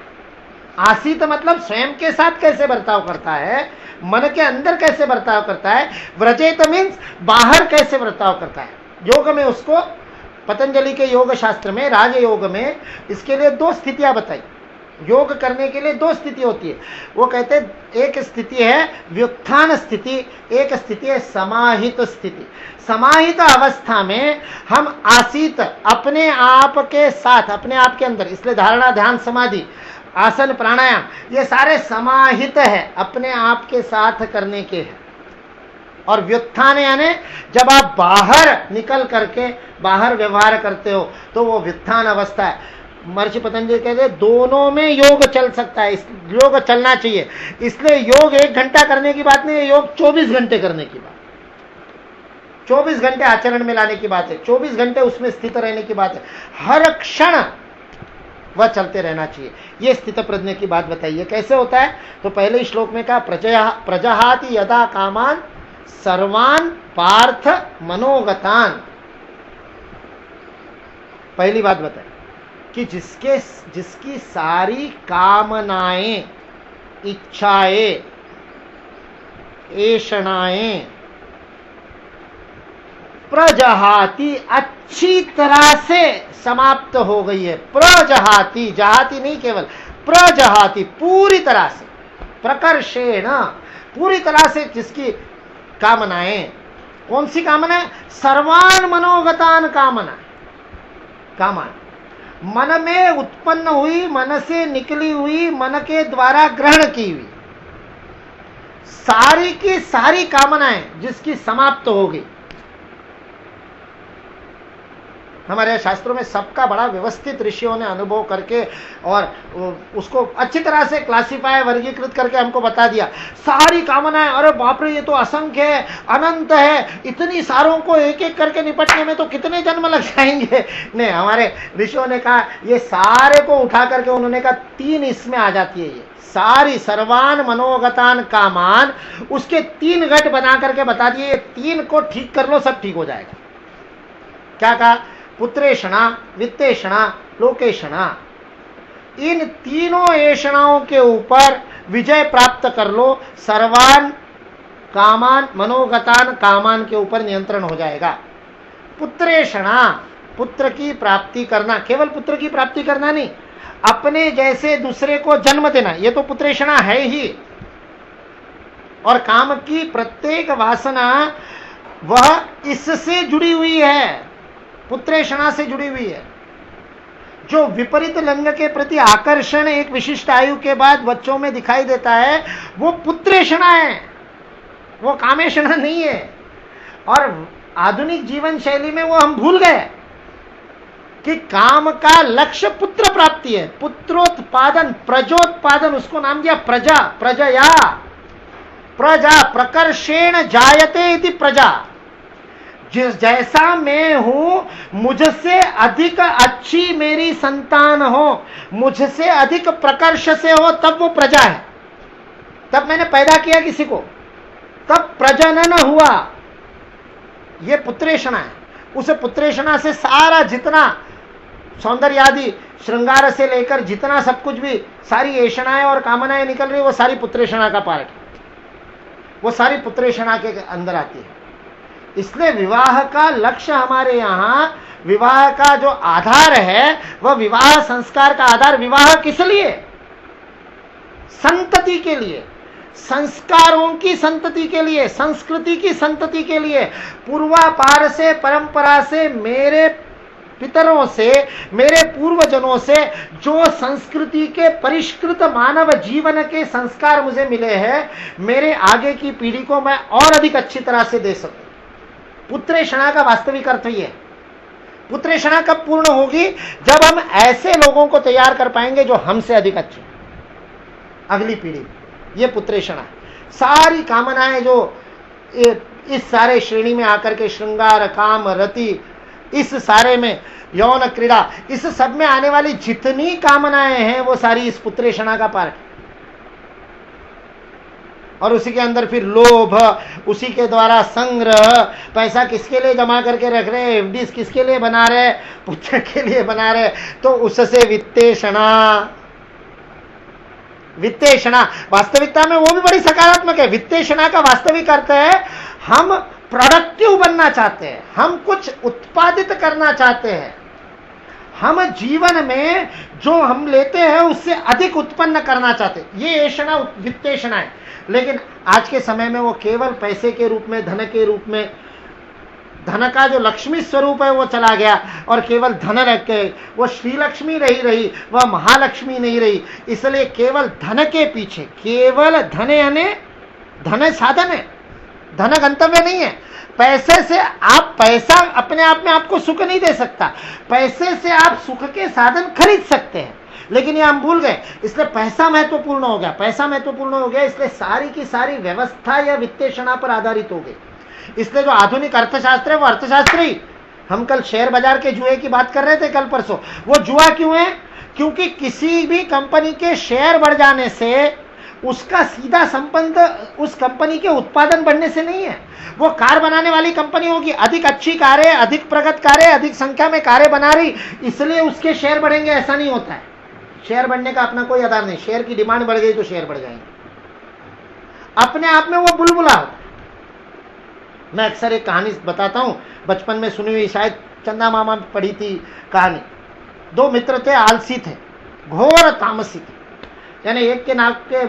आसीत मतलब स्वयं के साथ कैसे बर्ताव करता है, मन के अंदर कैसे बर्ताव करता है, व्रजेत मीन्स बाहर कैसे बर्ताव करता है। योग में उसको, पतंजलि के योग शास्त्र में, राजयोग में, इसके लिए दो स्थितियां बताई। योग करने के लिए दो स्थिति होती है। वो कहते हैं, एक स्थिति है व्युत्थान स्थिति, एक स्थिति है समाहित स्थिति। समाहित अवस्था में हम आसीत, अपने आप के साथ, अपने आप के अंदर, इसलिए धारणा, ध्यान, समाधि, आसन, प्राणायाम, ये सारे समाहित है, अपने आप के साथ करने के हैं। और व्युत्थान यानी जब आप बाहर निकल करके बाहर व्यवहार करते हो तो वो व्युत्थान अवस्था है। महर्षि पतंजलि कहते हैं दोनों में योग चल सकता है, योग चलना चाहिए। इसलिए योग 1 घंटा करने की बात नहीं है, योग 24 घंटे करने की बात, 24 घंटे आचरण में लाने की बात है, 24 घंटे उसमें स्थित रहने की बात है। हर क्षण वह चलते रहना चाहिए। यह स्थित प्रज्ञ की बात बताइए कैसे होता है। तो पहले श्लोक में कहा, प्रजहाति यदा कामान सर्वान पार्थ मनोगतान। पहली बात बताए कि जिसकी सारी कामनाएं, इच्छाएं, ऐषणाएं प्रजहाति अच्छी तरह से समाप्त हो गई है। प्रजहाति, जहाति नहीं केवल, प्रजहाति पूरी तरह से, प्रकर्षेण पूरी तरह से, जिसकी कामनाएं, कौन सी कामना? सर्वान मनोगतान कामना, कामना मन में उत्पन्न हुई, मन से निकली हुई, मन के द्वारा ग्रहण की हुई सारी की सारी कामनाएं जिसकी समाप्त हो गई। हमारे शास्त्रों में सबका बड़ा व्यवस्थित ऋषियों ने अनुभव करके और उसको अच्छी तरह से क्लासिफाई, वर्गीकृत करके हमको बता दिया। सारी कामनाएं, अरे बाप रे, ये तो असंख्य है, अनंत है, इतनी सारों को एक एक करके निपटने में तो कितने जन्म लग जाएंगे। नहीं, हमारे ऋषियों ने कहा ये सारे को उठा करके उन्होंने कहा 3 इसमें आ जाती है। ये सारी सर्वान मनोगतान कामान, उसके 3 घट बना करके बता दिए, 3 को ठीक कर लो, सब ठीक हो जाएगा। क्या कहा? पुत्रेषणा, वित्तेषणा, लोकेषणा। इन तीनों ऐषणाओं के ऊपर विजय प्राप्त कर लो, सर्वान कामान, मनोगतान कामान के ऊपर नियंत्रण हो जाएगा। पुत्रेषणा, पुत्र की प्राप्ति करना, केवल पुत्र की प्राप्ति करना नहीं, अपने जैसे दूसरे को जन्म देना, ये तो पुत्रेषणा है ही। और काम की प्रत्येक वासना वह इससे जुड़ी हुई है, पुत्रेषणा से जुड़ी हुई है। जो विपरीत लिंग के प्रति आकर्षण एक विशिष्ट आयु के बाद बच्चों में दिखाई देता है, वो पुत्रेषणा है, वो कामेषणा नहीं है। और आधुनिक जीवन शैली में वो हम भूल गए कि काम का लक्ष्य पुत्र प्राप्ति है, पुत्रोत्पादन, प्रजोत्पादन, उसको नाम दिया प्रजा, प्रजया, प्रजा प्रकर्षेण जायते इति प्रजा। जिस जैसा मैं हूं, मुझसे अधिक अच्छी मेरी संतान हो, मुझसे अधिक प्रकर्ष से हो, तब वो प्रजा है। तब मैंने पैदा किया किसी को, तब प्रजनन हुआ। ये पुत्रेषणा है। उसे पुत्रेषणा से सारा जितना सौंदर्य आदि श्रृंगार से लेकर जितना सब कुछ भी, सारी ऐषणाएं और कामनाएं निकल रही, वो सारी पुत्रेषणा का पार्ट है। वो सारी पुत्रेषणा के अंदर आती है। इसलिए विवाह का लक्ष्य हमारे यहाँ, विवाह का जो आधार है वह विवाह संस्कार का आधार, विवाह किस लिए? संतति के लिए, संस्कारों की संतति के लिए, संस्कृति की संतति के लिए, पूर्वापार से, परंपरा से, मेरे पितरों से, मेरे पूर्वजनों से जो संस्कृति के परिष्कृत मानव जीवन के संस्कार मुझे मिले हैं, मेरे आगे की पीढ़ी को मैं और अधिक अच्छी तरह से दे सकूं। पुत्रेषणा का वास्तविक अर्थ ही है। पुत्रेषणा कब पूर्ण होगी? जब हम ऐसे लोगों को तैयार कर पाएंगे जो हमसे अधिक अच्छे, अगली पीढ़ी। ये पुत्रेषणा। सारी कामनाएं जो इस सारे श्रेणी में आकर के, श्रृंगार, काम, रति, इस सारे में यौन क्रीड़ा, इस सब में आने वाली जितनी कामनाएं हैं वो सारी इस पुत्रेषणा का पार्ट। और उसी के अंदर फिर लोभ, उसी के द्वारा संग्रह, पैसा किसके लिए जमा करके रख रहे, एफडीज किसके लिए बना रहे, पुत्र के लिए बना रहे, तो उससे वित्तेषणा। वित्तेषणा वास्तविकता में वो भी बड़ी सकारात्मक है। वित्तेषणा का वास्तविक अर्थ है हम प्रोडक्टिव बनना चाहते हैं, हम कुछ उत्पादित करना चाहते हैं, हम जीवन में जो हम लेते हैं उससे अधिक उत्पन्न करना चाहते हैं। ये ऐषणा वित्तेषणा है। लेकिन आज के समय में वो केवल पैसे के रूप में, धन के रूप में, धन का जो लक्ष्मी स्वरूप है वो चला गया और केवल धन रख के वो श्रीलक्ष्मी नहीं रही, वह महालक्ष्मी नहीं रही। इसलिए केवल धन के पीछे, केवल धन यानी धन साधन है, धन गंतव्य नहीं है। पैसे से आप, पैसा अपने आप में आपको सुख नहीं दे सकता, पैसे से आप सुख के साधन खरीद सकते हैं, लेकिन ये हम भूल गए। इसलिए पैसा महत्वपूर्ण हो गया, पैसा महत्वपूर्ण हो गया, इसलिए सारी की सारी व्यवस्था या वित्तेषणा पर आधारित हो गई। इसलिए जो आधुनिक अर्थशास्त्र है वो अर्थशास्त्र ही। हम कल शेयर बाजार के जुए की बात कर रहे थे कल परसों। वो जुआ क्यों है? क्योंकि किसी भी कंपनी के शेयर बढ़ जाने से उसका सीधा संबंध उस कंपनी के उत्पादन बढ़ने से नहीं है। वो कार बनाने वाली कंपनी होगी, अधिक अच्छी कारें, अधिक प्रगत कारें, अधिक संख्या में कारें बना रही, इसलिए उसके शेयर बढ़ेंगे, ऐसा नहीं होता है। शेयर बढ़ने का अपना कोई आधार नहीं। शेयर की डिमांड बढ़ गई तो शेयर बढ़ जाएंगे, अपने आप में वो बुलबुला होता है। मैं अक्सर एक कहानी बताता हूं, बचपन में सुनी हुई, शायद चंदा मामा पढ़ी थी कहानी। दो मित्र थे, आलसी थे, घोर तामसी थे। यानी एक के नाक पे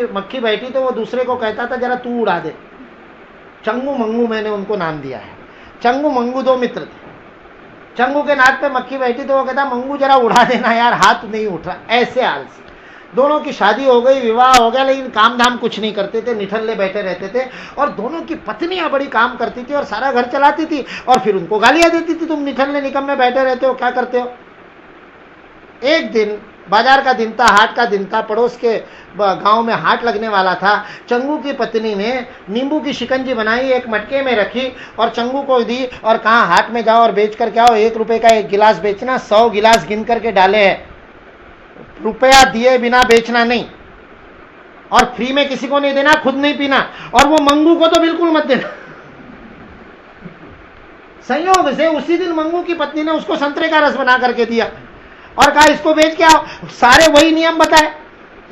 मक्खी बैठी तो वो दूसरे को कहता था जरा तू उड़ा दे। चंगू मंगू मैंने उनको नाम दिया है। चंगू मंगू दो मित्र थे। चंगू के नाक पे मक्खी बैठी तो वो कहता मंगू जरा उड़ा देना यार, हाथ नहीं उठ रहा। ऐसे आलसी। दोनों की शादी हो गई, विवाह हो गया, लेकिन काम धाम कुछ नहीं करते थे, निठल्ले बैठे रहते थे। और दोनों की पत्नियां बड़ी काम करती थी और सारा घर चलाती थी, और फिर उनको गालियां देती थी, तुम निठल्ले निकम्मे बैठे रहते हो, क्या करते हो। एक दिन बाजार का दिन था, हाट का दिन था, पड़ोस के गांव में हाट लगने वाला था। चंगू की पत्नी ने नींबू की शिकंजी बनाई, एक मटके में रखी और चंगू को दी और कहा हाट में जाओ और बेच कर के आओ, 1 रुपए का 1 गिलास बेचना, 100 गिलास गिन करके डाले हैं, रुपया दिए बिना बेचना नहीं, और फ्री में किसी को नहीं देना, खुद नहीं पीना, और वो मंगू को तो बिल्कुल मत देना। संयोग से उसी दिन मंगू की पत्नी ने उसको संतरे का रस बना करके दिया और कहा इसको बेच के आओ। सारे वही नियम बताए,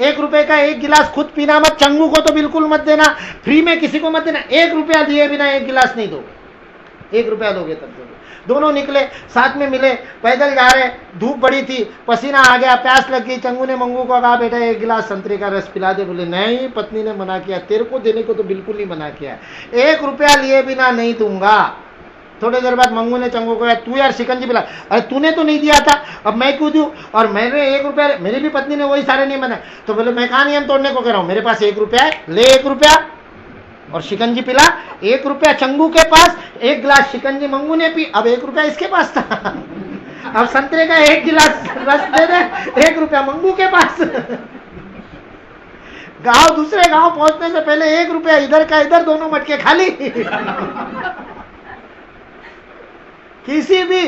1 रुपए का 1 गिलास खुद पीना मत, चंगू को तो बिल्कुल मत देना, फ्री में किसी को मत देना, 1 रुपया दिए बिना 1 गिलास नहीं दोगे, 1 रुपया दोगे तब दोगे। दोनों निकले, साथ में मिले, पैदल जा रहे, धूप बड़ी थी, पसीना आ गया, प्यास लग गई। चंगू ने मंगू को कहा बेटा 1 गिलास संतरे का रस पिला दे। बोले नहीं, पत्नी ने मना किया, तेरे को देने को तो बिल्कुल ही मना किया, 1 रुपया लिए बिना नहीं दूंगा। थोड़ी देर बाद मंगू ने चंगू को कहा तू यार शिकंजी पिला। अरे तूने तो नहीं दिया था, अब मैं क्यों दूं, और मैंने 1 रुपया, मेरी भी पत्नी ने वही सारे नियम बनाए। तो बोले मैं कहा नियम तोड़ने को कह रहा हूं, मेरे पास 1 रुपया है, ले 1 रुपया और शिकंजी पिला। 1 रुपया चंगू के पास, 1 गिलास शिकंजी मंगू ने पी, अब 1 रुपया इसके पास था। अब संतरे का 1 गिलास रस दे दे, 1 रुपया मंगू के पास। गांव, दूसरे गांव पहुंचने से पहले 1 रुपया इधर का इधर, दोनों मटके खाली। किसी भी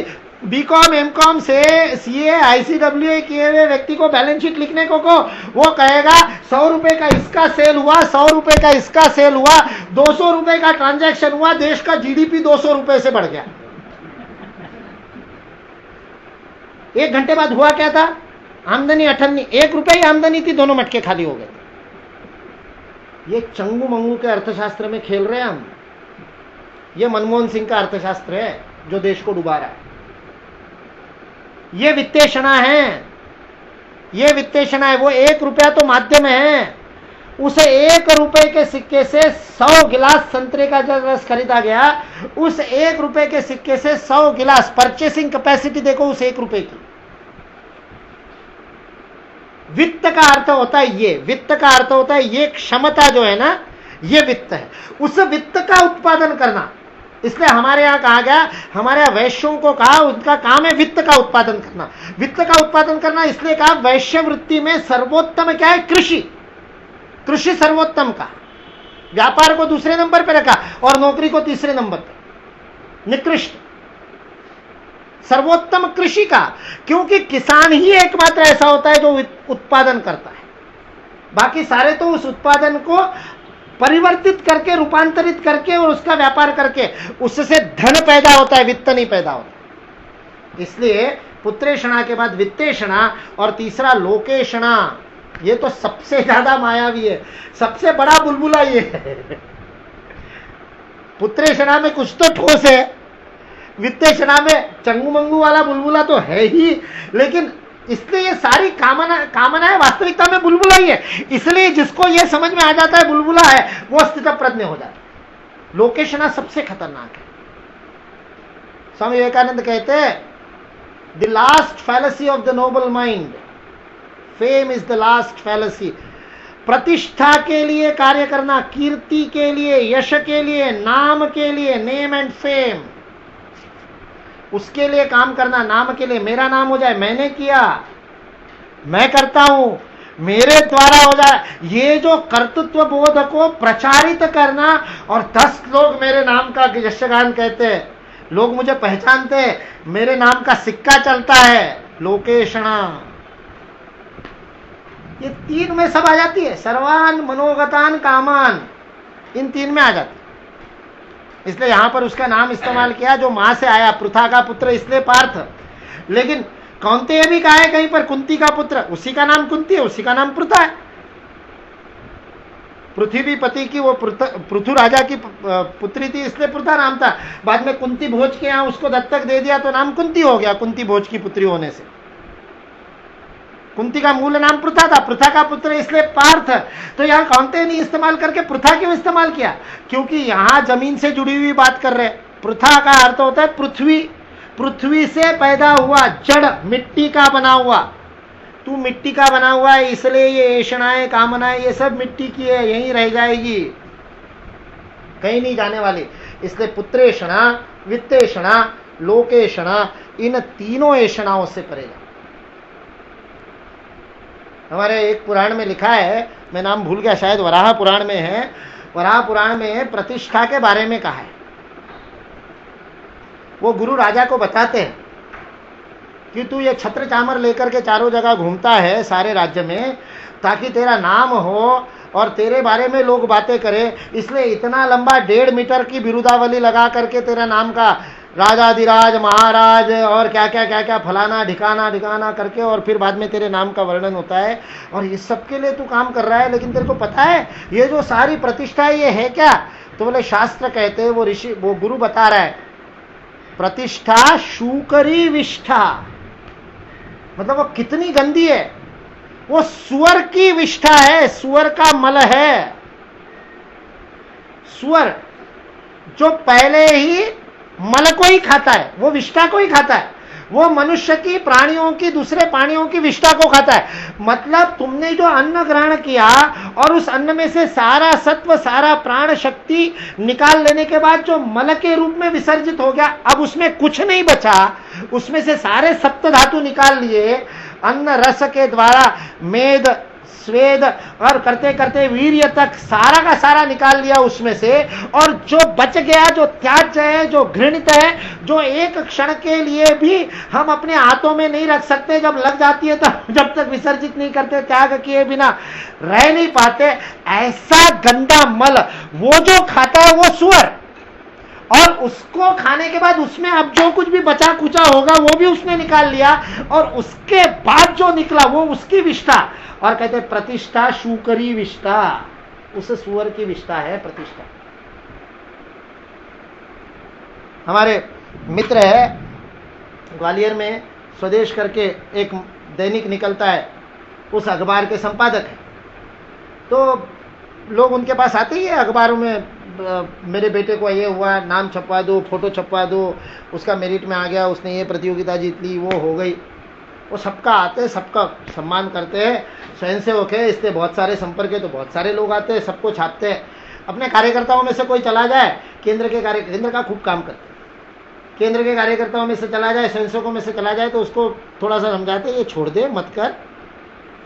बीकॉम एमकॉम से सीए आईसीडब्ल्यूए किए हुए व्यक्ति को बैलेंस शीट लिखने को वो कहेगा 100 रुपए का इसका सेल हुआ, 100 रुपए का इसका सेल हुआ, 200 रुपए का ट्रांजैक्शन हुआ, देश का जीडीपी 200 रुपए से बढ़ गया। 1 घंटे बाद हुआ क्या था? आमदनी 98, 1 रुपए ही आमदनी थी, दोनों मटके खाली हो गए। ये चंगू मंगू के अर्थशास्त्र में खेल रहे हैं हम। ये मनमोहन सिंह का अर्थशास्त्र है जो देश को डुबा रहा है। ये वित्तेषणा है, ये वित्तेषणा है। वो 1 रुपया तो माध्यम है, उसे 1 रुपए के सिक्के से 100 गिलास संतरे का जब रस खरीदा गया, उस 1 रुपए के सिक्के से 100 गिलास, परचेसिंग कैपेसिटी देखो उस 1 रुपए की। वित्त का अर्थ होता है ये, वित्त का अर्थ होता है ये क्षमता जो है ना, ये वित्त है। उस वित्त का उत्पादन करना, इसलिए हमारे यहां कहा गया, हमारे यहां वैश्यों को कहा उनका काम है वित्त का उत्पादन करना। वित्त का उत्पादन करना इसलिए कहा, वैश्य वृत्ति में सर्वोत्तम क्या है? कृषि। कृषि सर्वोत्तम का, व्यापार को दूसरे नंबर पर रखा और नौकरी को तीसरे नंबर पर, निकृष्ट। सर्वोत्तम कृषि का, क्योंकि किसान ही एकमात्र ऐसा होता है जो उत्पादन करता है। बाकी सारे तो उस उत्पादन को परिवर्तित करके, रूपांतरित करके और उसका व्यापार करके उससे धन पैदा होता है, वित्त नहीं पैदा होता। इसलिए पुत्रेषणा के बाद वित्तेषणा और तीसरा लोकेषणा, ये तो सबसे ज्यादा मायावी है, सबसे बड़ा बुलबुला ये है। पुत्रेषणा में कुछ तो ठोस है, वित्तेषणा में चंगू मंगू वाला बुलबुला तो है ही, लेकिन इसलिए ये सारी कामनाएं वास्तविकता में बुलबुला ही है। इसलिए जिसको ये समझ में आ जाता है बुलबुला है, वो स्थितप्रज्ञ हो जाता है। लोकेशना सबसे खतरनाक है। स्वामी विवेकानंद कहते हैं, the last fallacy of the noble mind, fame is the last fallacy. प्रतिष्ठा के लिए कार्य करना, कीर्ति के लिए, यश के लिए, नाम के लिए, नेम एंड फेम, उसके लिए काम करना, नाम के लिए, मेरा नाम हो जाए, मैंने किया, मैं करता हूं, मेरे द्वारा हो जाए, ये जो कर्तृत्व बोध को प्रचारित करना, और 10 लोग मेरे नाम का यशगान कहते हैं, लोग मुझे पहचानते हैं, मेरे नाम का सिक्का चलता है, लोकेषणा। ये 3 में सब आ जाती है, सर्वान मनोगतान कामान, इन 3 में आ जाती है। इसलिए यहां पर उसका नाम इस्तेमाल किया जो मां से आया, पृथा का पुत्र इसलिए पार्थ। लेकिन कौन्तेय भी कहा है कहीं पर, कुंती का पुत्र, उसी का नाम कुंती है, उसी का नाम पृथा है। पृथ्वीपति की वो पृथु राजा की पुत्री थी, इसलिए पृथा नाम था। बाद में कुंती भोज के यहां उसको दत्तक दे दिया तो नाम कुंती हो गया, कुंती भोज की पुत्री होने से। कुंती का मूल नाम पृथा था, पृथा का पुत्र इसलिए पार्थ। तो यहां कौन्तेय नहीं इस्तेमाल करके पृथा क्यों इस्तेमाल किया? क्योंकि यहां जमीन से जुड़ी हुई बात कर रहे। पृथा का अर्थ होता है पृथ्वी, पृथ्वी से पैदा हुआ, जड़, मिट्टी का बना हुआ। तू मिट्टी का बना हुआ है, इसलिए ये ऐषणाएं, कामनाएं, ये सब मिट्टी की है, यहीं रह जाएगी, कहीं नहीं जाने वाली। इसलिए पुत्रेषणा, वित्तेषणा, लोकेषणा, इन तीनों ऐषणाओं से परे जाओ। हमारे एक पुराण में लिखा है, मैं नाम भूल गया, शायद वराह पुराण में है, वराह पुराण में प्रतिष्ठा के बारे में कहा है। वो गुरु राजा को बताते हैं कि तू ये छत्र चामर लेकर के चारों जगह घूमता है सारे राज्य में, ताकि तेरा नाम हो और तेरे बारे में लोग बातें करें, इसलिए इतना लंबा 1.5 मीटर की बिरुदावली लगा करके तेरा नाम का राजाधिराज, महाराज और क्या क्या क्या क्या फलाना ढिकाना ढिकाना करके, और फिर बाद में तेरे नाम का वर्णन होता है। और ये सबके लिए तू काम कर रहा है, लेकिन तेरे को पता है ये जो सारी प्रतिष्ठा ये है क्या? तो बोले शास्त्र कहते हैं, वो ऋषि, वो गुरु बता रहा है, प्रतिष्ठा शूकरी विष्ठा, मतलब वो कितनी गंदी है, वो सुअर की विष्ठा है, सुअर का मल है। सुअर जो पहले ही मल को ही खाता है, वो विष्ठा को ही खाता है, वो मनुष्य की, प्राणियों की, दूसरे प्राणियों की विष्ठा को खाता है। मतलब तुमने जो अन्न ग्रहण किया और उस अन्न में से सारा सत्व, सारा प्राण शक्ति निकाल लेने के बाद जो मल के रूप में विसर्जित हो गया, अब उसमें कुछ नहीं बचा, उसमें से सारे सप्त धातु निकाल लिए, अन्न रस के द्वारा मेद, स्वेद और करते करते वीर्य तक सारा का सारा निकाल लिया उसमें से, और जो बच गया, जो त्याज्य है, जो घृणित है, जो एक क्षण के लिए भी हम अपने हाथों में नहीं रख सकते, जब लग जाती है तो जब तक विसर्जित नहीं करते, त्याग किए बिना रह नहीं पाते, ऐसा गंदा मल वो जो खाता है वो सुअर, और उसको खाने के बाद उसमें अब जो कुछ भी बचा कुचा होगा वो भी उसने निकाल लिया, और उसके बाद जो निकला वो उसकी विष्ठा। और कहते प्रतिष्ठा शूकरी विष्ठा, उस सुअर की विष्ठा है प्रतिष्ठा। हमारे मित्र है ग्वालियर में, स्वदेश करके एक दैनिक निकलता है, उस अखबार के संपादक है। तो लोग उनके पास आते ही है अखबारों में, मेरे बेटे को ये हुआ, नाम छपवा दो, फोटो छपवा दो, उसका मेरिट में आ गया, उसने ये प्रतियोगिता जीत ली, वो हो गई। वो सबका आते, सबका सम्मान करते हैं, स्वयंसेवक है इसलिए बहुत सारे संपर्क है तो बहुत सारे लोग आते हैं, सबको छापते हैं। अपने कार्यकर्ताओं में से कोई चला जाए, केंद्र का खूब काम करते, केंद्र के कार्यकर्ताओं में से चला जाए, स्वयंसेवकों में से चला जाए तो उसको थोड़ा सा समझाते, ये छोड़ दे, मत कर,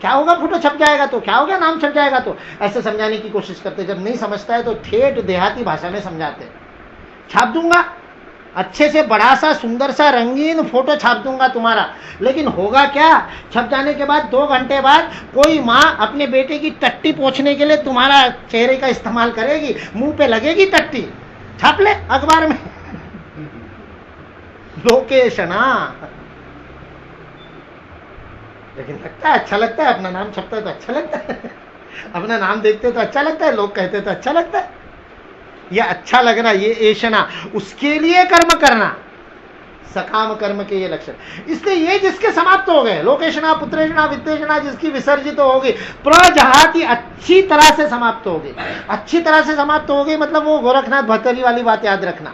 क्या होगा, फोटो छप जाएगा तो क्या हो गया, नाम छप जाएगा तो, ऐसे समझाने की कोशिश करते। जब नहीं समझता है तो ठेठ देहाती भाषा में समझाते, छाप दूंगा, अच्छे से बड़ा सा सुंदर सा रंगीन फोटो छाप दूंगा तुम्हारा, लेकिन होगा क्या, छप जाने के बाद 2 घंटे बाद कोई माँ अपने बेटे की टट्टी पोंछने के लिए तुम्हारा चेहरे का इस्तेमाल करेगी, मुंह पे लगेगी टट्टी, छाप ले अखबार में। लोकेशना, लेकिन लगता है, अच्छा लगता है, अपना नाम छपता है तो अच्छा लगता है, अपना नाम देखते तो अच्छा लगता है, लोग कहते तो अच्छा लगता है। ये अच्छा लगना, ये ऐशना, उसके लिए कर्म करना, सकाम कर्म के ये लक्षण। इसलिए ये जिसके समाप्त हो गए, लोकेशना, पुत्रेशना, वित्तेशना जिसकी विसर्जित हो गई, प्रजहाति अच्छी तरह से समाप्त हो गई। अच्छी तरह से समाप्त हो गई मतलब वो गोरखनाथ भतरी वाली बात याद रखना,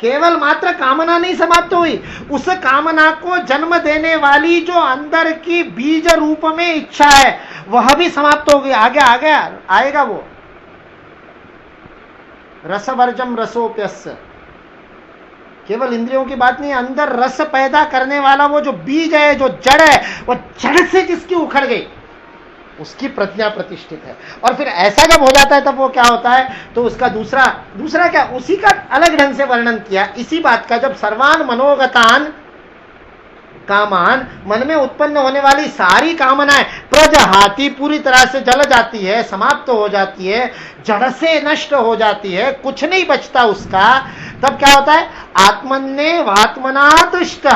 केवल मात्र कामना नहीं समाप्त हुई, उस कामना को जन्म देने वाली जो अंदर की बीज रूप में इच्छा है वह भी समाप्त हो गई। आगे आगे आएगा वो रसवर्जम रसोप्यस्य, केवल इंद्रियों की बात नहीं, अंदर रस पैदा करने वाला वो जो बीज है, जो जड़ है, वो जड़ से जिसकी उखड़ गई उसकी प्रज्ञा प्रतिष्ठित है। और फिर ऐसा जब हो जाता है तब वो क्या होता है, तो उसका दूसरा क्या, उसी का अलग ढंग से वर्णन किया इसी बात का। जब सर्वान मनोगतान कामान, मन में उत्पन्न होने वाली सारी कामनाएं प्रजहाति पूरी तरह से जल जाती है, समाप्त हो जाती है, जड़ से नष्ट हो जाती है, कुछ नहीं बचता उसका, तब क्या होता है, आत्मन्ने वात्मना तुष्ट,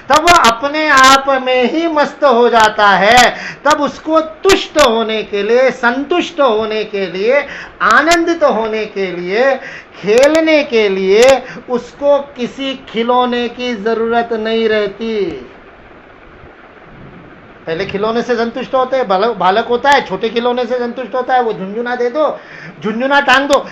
तब वह अपने आप में ही मस्त हो जाता है। तब उसको तुष्ट होने के लिए, संतुष्ट होने के लिए, आनंदित होने के लिए, खेलने के लिए उसको किसी खिलौने की जरूरत नहीं रहती। पहले खिलौने से संतुष्ट होते हैं, बालक होता है छोटे खिलौने से संतुष्ट होता है, वो झुंझुना दे दो, झुंझुना टांग दो,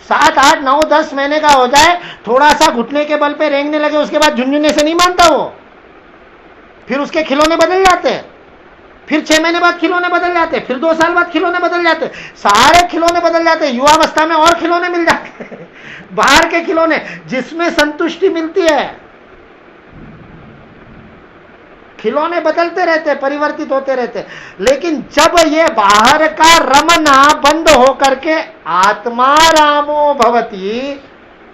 7, 8, 9, 10 महीने का हो जाए, थोड़ा सा घुटने के बल पे रेंगने लगे, उसके बाद झुंझुने से नहीं मानता वो, फिर उसके खिलौने बदल जाते हैं, फिर 6 महीने बाद खिलौने बदल जाते, फिर 2 साल बाद खिलौने बदल जाते, सारे खिलौने बदल जाते। युवावस्था में और खिलौने मिल जाते हैं, बाहर के खिलौने जिसमें संतुष्टि मिलती है। खिलौने बदलते रहते, परिवर्तित होते रहते, लेकिन जब ये बाहर का रमना बंद हो करके आत्मा रामो भवती,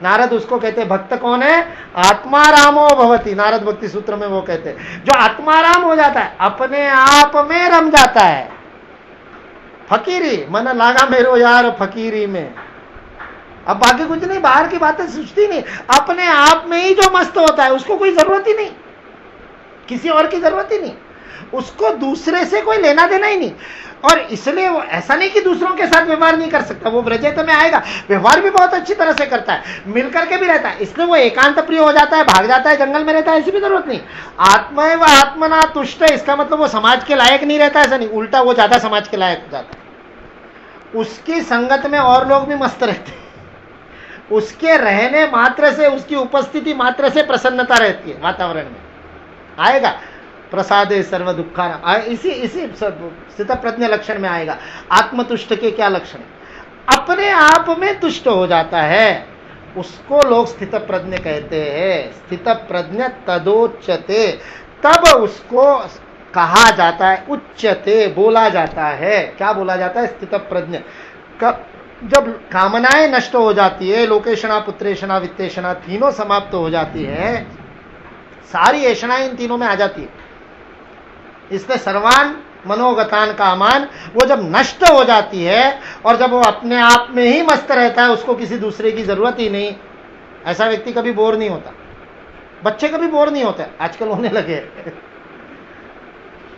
नारद उसको कहते, भक्त कौन है, आत्मा रामो भवती, नारद भक्ति सूत्र में वो कहते, जो आत्माराम हो जाता है, अपने आप में रम जाता है। फकीरी, मन लागा मेरो यार फकीरी में, अब बाकी कुछ नहीं, बाहर की बातें सोचती नहीं, अपने आप में ही जो मस्त होता है उसको कोई जरूरत ही नहीं, किसी और की जरूरत ही नहीं, उसको दूसरे से कोई लेना देना ही नहीं। और इसलिए वो ऐसा नहीं कि दूसरों के साथ व्यवहार नहीं कर सकता, वो ब्रजेत में आएगा, व्यवहार भी बहुत अच्छी तरह से करता है, मिलकर के भी रहता है, इसलिए वो एकांत प्रिय हो जाता है, भाग जाता है, जंगल में रहता है, ऐसी भी जरूरत नहीं। आत्मा व आत्मना तुष्ट है, इसका मतलब वो समाज के लायक नहीं रहता, ऐसा नहीं, उल्टा वो ज्यादा समाज के लायक हो जाता है। उसकी संगत में और लोग भी मस्त रहते हैं, उसके रहने मात्र से, उसकी उपस्थिति मात्र से प्रसन्नता रहती है वातावरण में। आएगा प्रसादे सर्व दुखाराम, इसी स्थित प्रज्ञ लक्षण में आएगा। आत्मतुष्ट के क्या लक्षण है, अपने आप में तुष्ट हो जाता है, उसको लोग स्थित प्रज्ञ कहते हैं। स्थित प्रज्ञ तदोच्यते, तब उसको कहा जाता है, उच्यते बोला जाता है। क्या बोला जाता है, स्थित प्रज्ञ। जब कामनाएं नष्ट हो जाती है, लोकेशना, पुत्रेशना, वित्तेशना तीनों समाप्त हो जाती है, सारी ऐषणाएं इन तीनों में आ जाती है, इसलिए सर्वान मनोगतान कामान, वो जब नष्ट हो जाती है और जब वो अपने आप में ही मस्त रहता है, उसको किसी दूसरे की जरूरत ही नहीं, ऐसा व्यक्ति कभी बोर नहीं होता। बच्चे कभी बोर नहीं होते, आजकल होने लगे।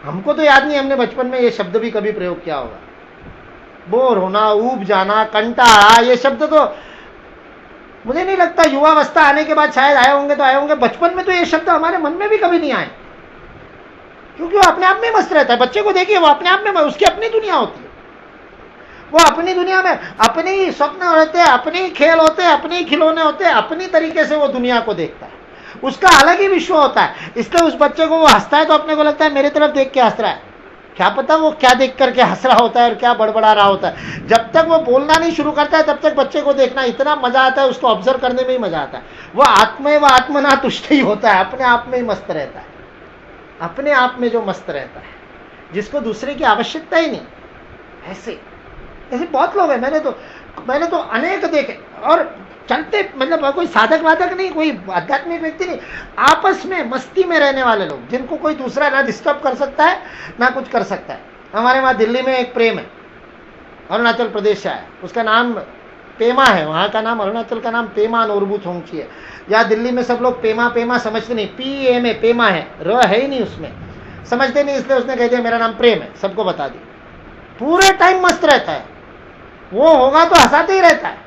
हमको तो याद नहीं हमने बचपन में ये शब्द भी कभी प्रयोग किया होगा। बोर होना, ऊब जाना, कंटाळा, ये शब्द तो मुझे नहीं लगता युवावस्था आने के बाद शायद आए होंगे तो आए होंगे। बचपन में तो ये शब्द हमारे मन में भी कभी नहीं आए, क्योंकि वो अपने आप में मस्त रहता है। बच्चे को देखिए, वो अपने आप में, उसकी अपनी दुनिया होती है, वो अपनी दुनिया में अपने ही स्वप्न होते हैं, अपने ही खेल होते हैं, अपने ही खिलौने होते हैं, अपनी तरीके से वो दुनिया को देखता है, उसका अलग ही विश्व होता है। इसलिए उस बच्चे को वो हंसता है तो अपने को लगता है मेरे तरफ देख के हंस रहा है, क्या पता वो क्या देख करके हंस रहा होता है और क्या बड़बड़ा रहा होता है। जब तक वो बोलना नहीं शुरू करता है तब तक बच्चे को देखना इतना मजा आता है, उसको ऑब्जर्व करने में ही मजा आता है। वो आत्मना तुष्ट ही होता है, अपने आप में ही मस्त रहता है, अपने आप में जो मस्त रहता है, जिसको दूसरे की आवश्यकता ही नहीं। ऐसे बहुत लोग हैं, मैंने तो अनेक देखे, और चलते, मतलब कोई साधक वाधक नहीं, कोई आध्यात्मिक व्यक्ति नहीं, आपस में मस्ती में रहने वाले लोग, जिनको कोई दूसरा ना डिस्टर्ब कर सकता है ना कुछ कर सकता है। हमारे वहां दिल्ली में एक प्रेम है, अरुणाचल प्रदेश से आया, उसका नाम पेमा है, वहां का नाम, अरुणाचल का नाम पेमा नोरबू थोंगची है। यहाँ दिल्ली में सब लोग पेमा पेमा समझते नहीं, PMA पेमा है, र है ही नहीं उसमें, समझते नहीं, इसलिए उसने कह दिया मेरा नाम प्रेम है, सबको बता दी। पूरे टाइम मस्त रहता है, वो होगा तो हंसाते ही रहता है,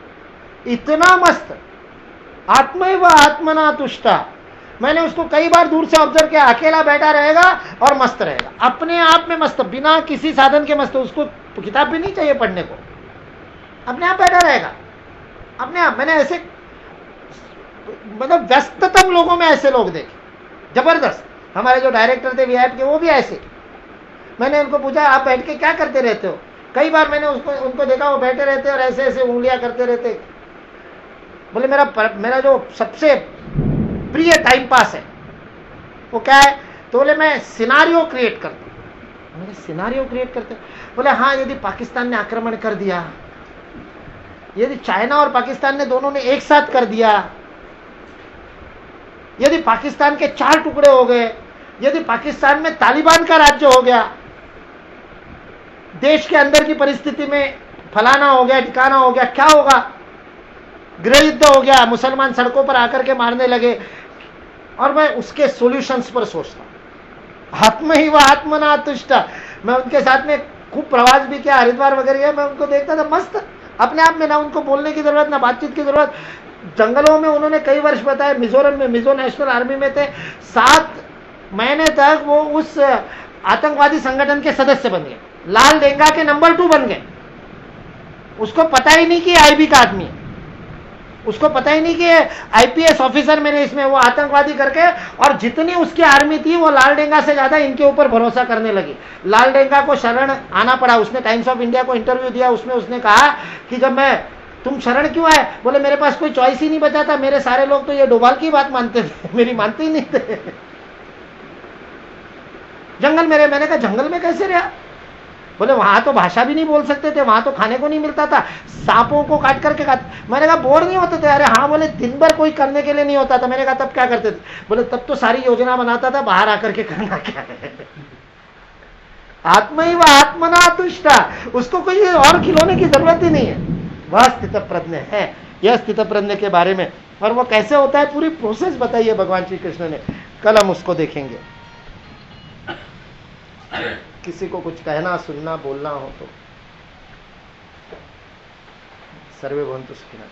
इतना मस्त। आत्मैव आत्मना तुष्टा, मैंने उसको कई बार दूर से ऑब्जर्व किया, अकेला बैठा रहेगा और मस्त रहेगा, अपने आप में मस्त, बिना किसी साधन के मस्त। उसको किताब भी नहीं चाहिए पढ़ने को, अपने आप बैठा रहेगा, अपने आप। मैंने ऐसे, मतलब व्यस्ततम लोगों में ऐसे लोग देखे, जबरदस्त। हमारे जो डायरेक्टर थे VIP के, वो भी ऐसे। मैंने उनको पूछा आप बैठ के क्या करते रहते हो, कई बार मैंने उनको देखा, वो बैठे रहते और ऐसे ऐसे उंगलियां करते रहते। बोले मेरा जो सबसे प्रिय टाइम पास है वो क्या है, तो बोले मैं सिनारियो क्रिएट करता हूं। मैंने सिनारियो क्रिएट करते, बोले हाँ, यदि पाकिस्तान ने आक्रमण कर दिया, यदि चाइना और पाकिस्तान ने दोनों ने एक साथ कर दिया, यदि पाकिस्तान के 4 टुकड़े हो गए, यदि पाकिस्तान में तालिबान का राज्य हो गया, देश के अंदर की परिस्थिति में फलाना हो गया, ठिकाना हो गया, क्या होगा, गृह युद्ध हो गया, मुसलमान सड़कों पर आकर के मारने लगे, और मैं उसके सॉल्यूशंस पर सोचता हूं। आत्म ही व आत्मना तुष्ट। मैं उनके साथ में खूब प्रवास भी किया, हरिद्वार वगैरह, मैं उनको देखता था मस्त, अपने आप में, ना उनको बोलने की जरूरत ना बातचीत की जरूरत। जंगलों में उन्होंने कई वर्ष बताया, मिजोरम में, मिजो नेशनल आर्मी में थे, 7 महीने तक वो उस आतंकवादी संगठन के सदस्य बन गए, लाल डेंगा के नंबर 2 बन गए। उसको पता ही नहीं कि IB का आदमी है, उसको पता ही नहीं कि IPS ऑफिसर मेरे इसमें, वो आतंकवादी करके, और जितनी उसकी आर्मी थी वो लाल डेंगा से ज्यादा इनके ऊपर भरोसा करने लगी। लाल डेंगा को शरण आना पड़ा। उसने टाइम्स ऑफ इंडिया को इंटरव्यू दिया, उसमें उसने कहा कि जब मैं, तुम शरण क्यों आए, बोले मेरे पास कोई चॉइस ही नहीं बचा था, मेरे सारे लोग तो ये डोभाल की बात मानते थे, मेरी मानते ही नहीं थे। जंगल मैंने कहा जंगल में कैसे रहा, बोले वहां तो भाषा भी नहीं बोल सकते थे, वहां तो खाने को नहीं मिलता था, सांपों को काट करके खाते। मैंने कहा बोर नहीं होते थे, अरे हाँ, बोले दिन भर कोई करने के लिए नहीं होता था। मैंने कहा तब क्या करते थे, बोले तब तो सारी योजना बनाता था, बाहर आकर के करना क्या है। आत्मा ही वह आत्मना तुष्टा, उसको कोई और खिलौने की जरूरत ही नहीं है, वह स्थित प्रज्ञ है। यह स्थित प्रज्ञ के बारे में, और वो कैसे होता है, पूरी प्रोसेस बताई है भगवान श्री कृष्ण ने, कल हम उसको देखेंगे। किसी को कुछ कहना, सुनना, बोलना हो तो सर्वे भवन्तु सुखिनः,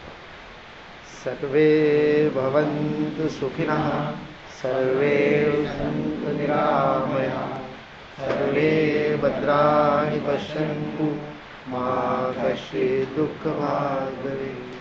सर्वे भवन्तु सुखिनः, सर्वे सन्तु निरामयाः, सर्वे भद्राणि पश्यन्तु, मा कश्चित् दुःखभाग् भवेत्।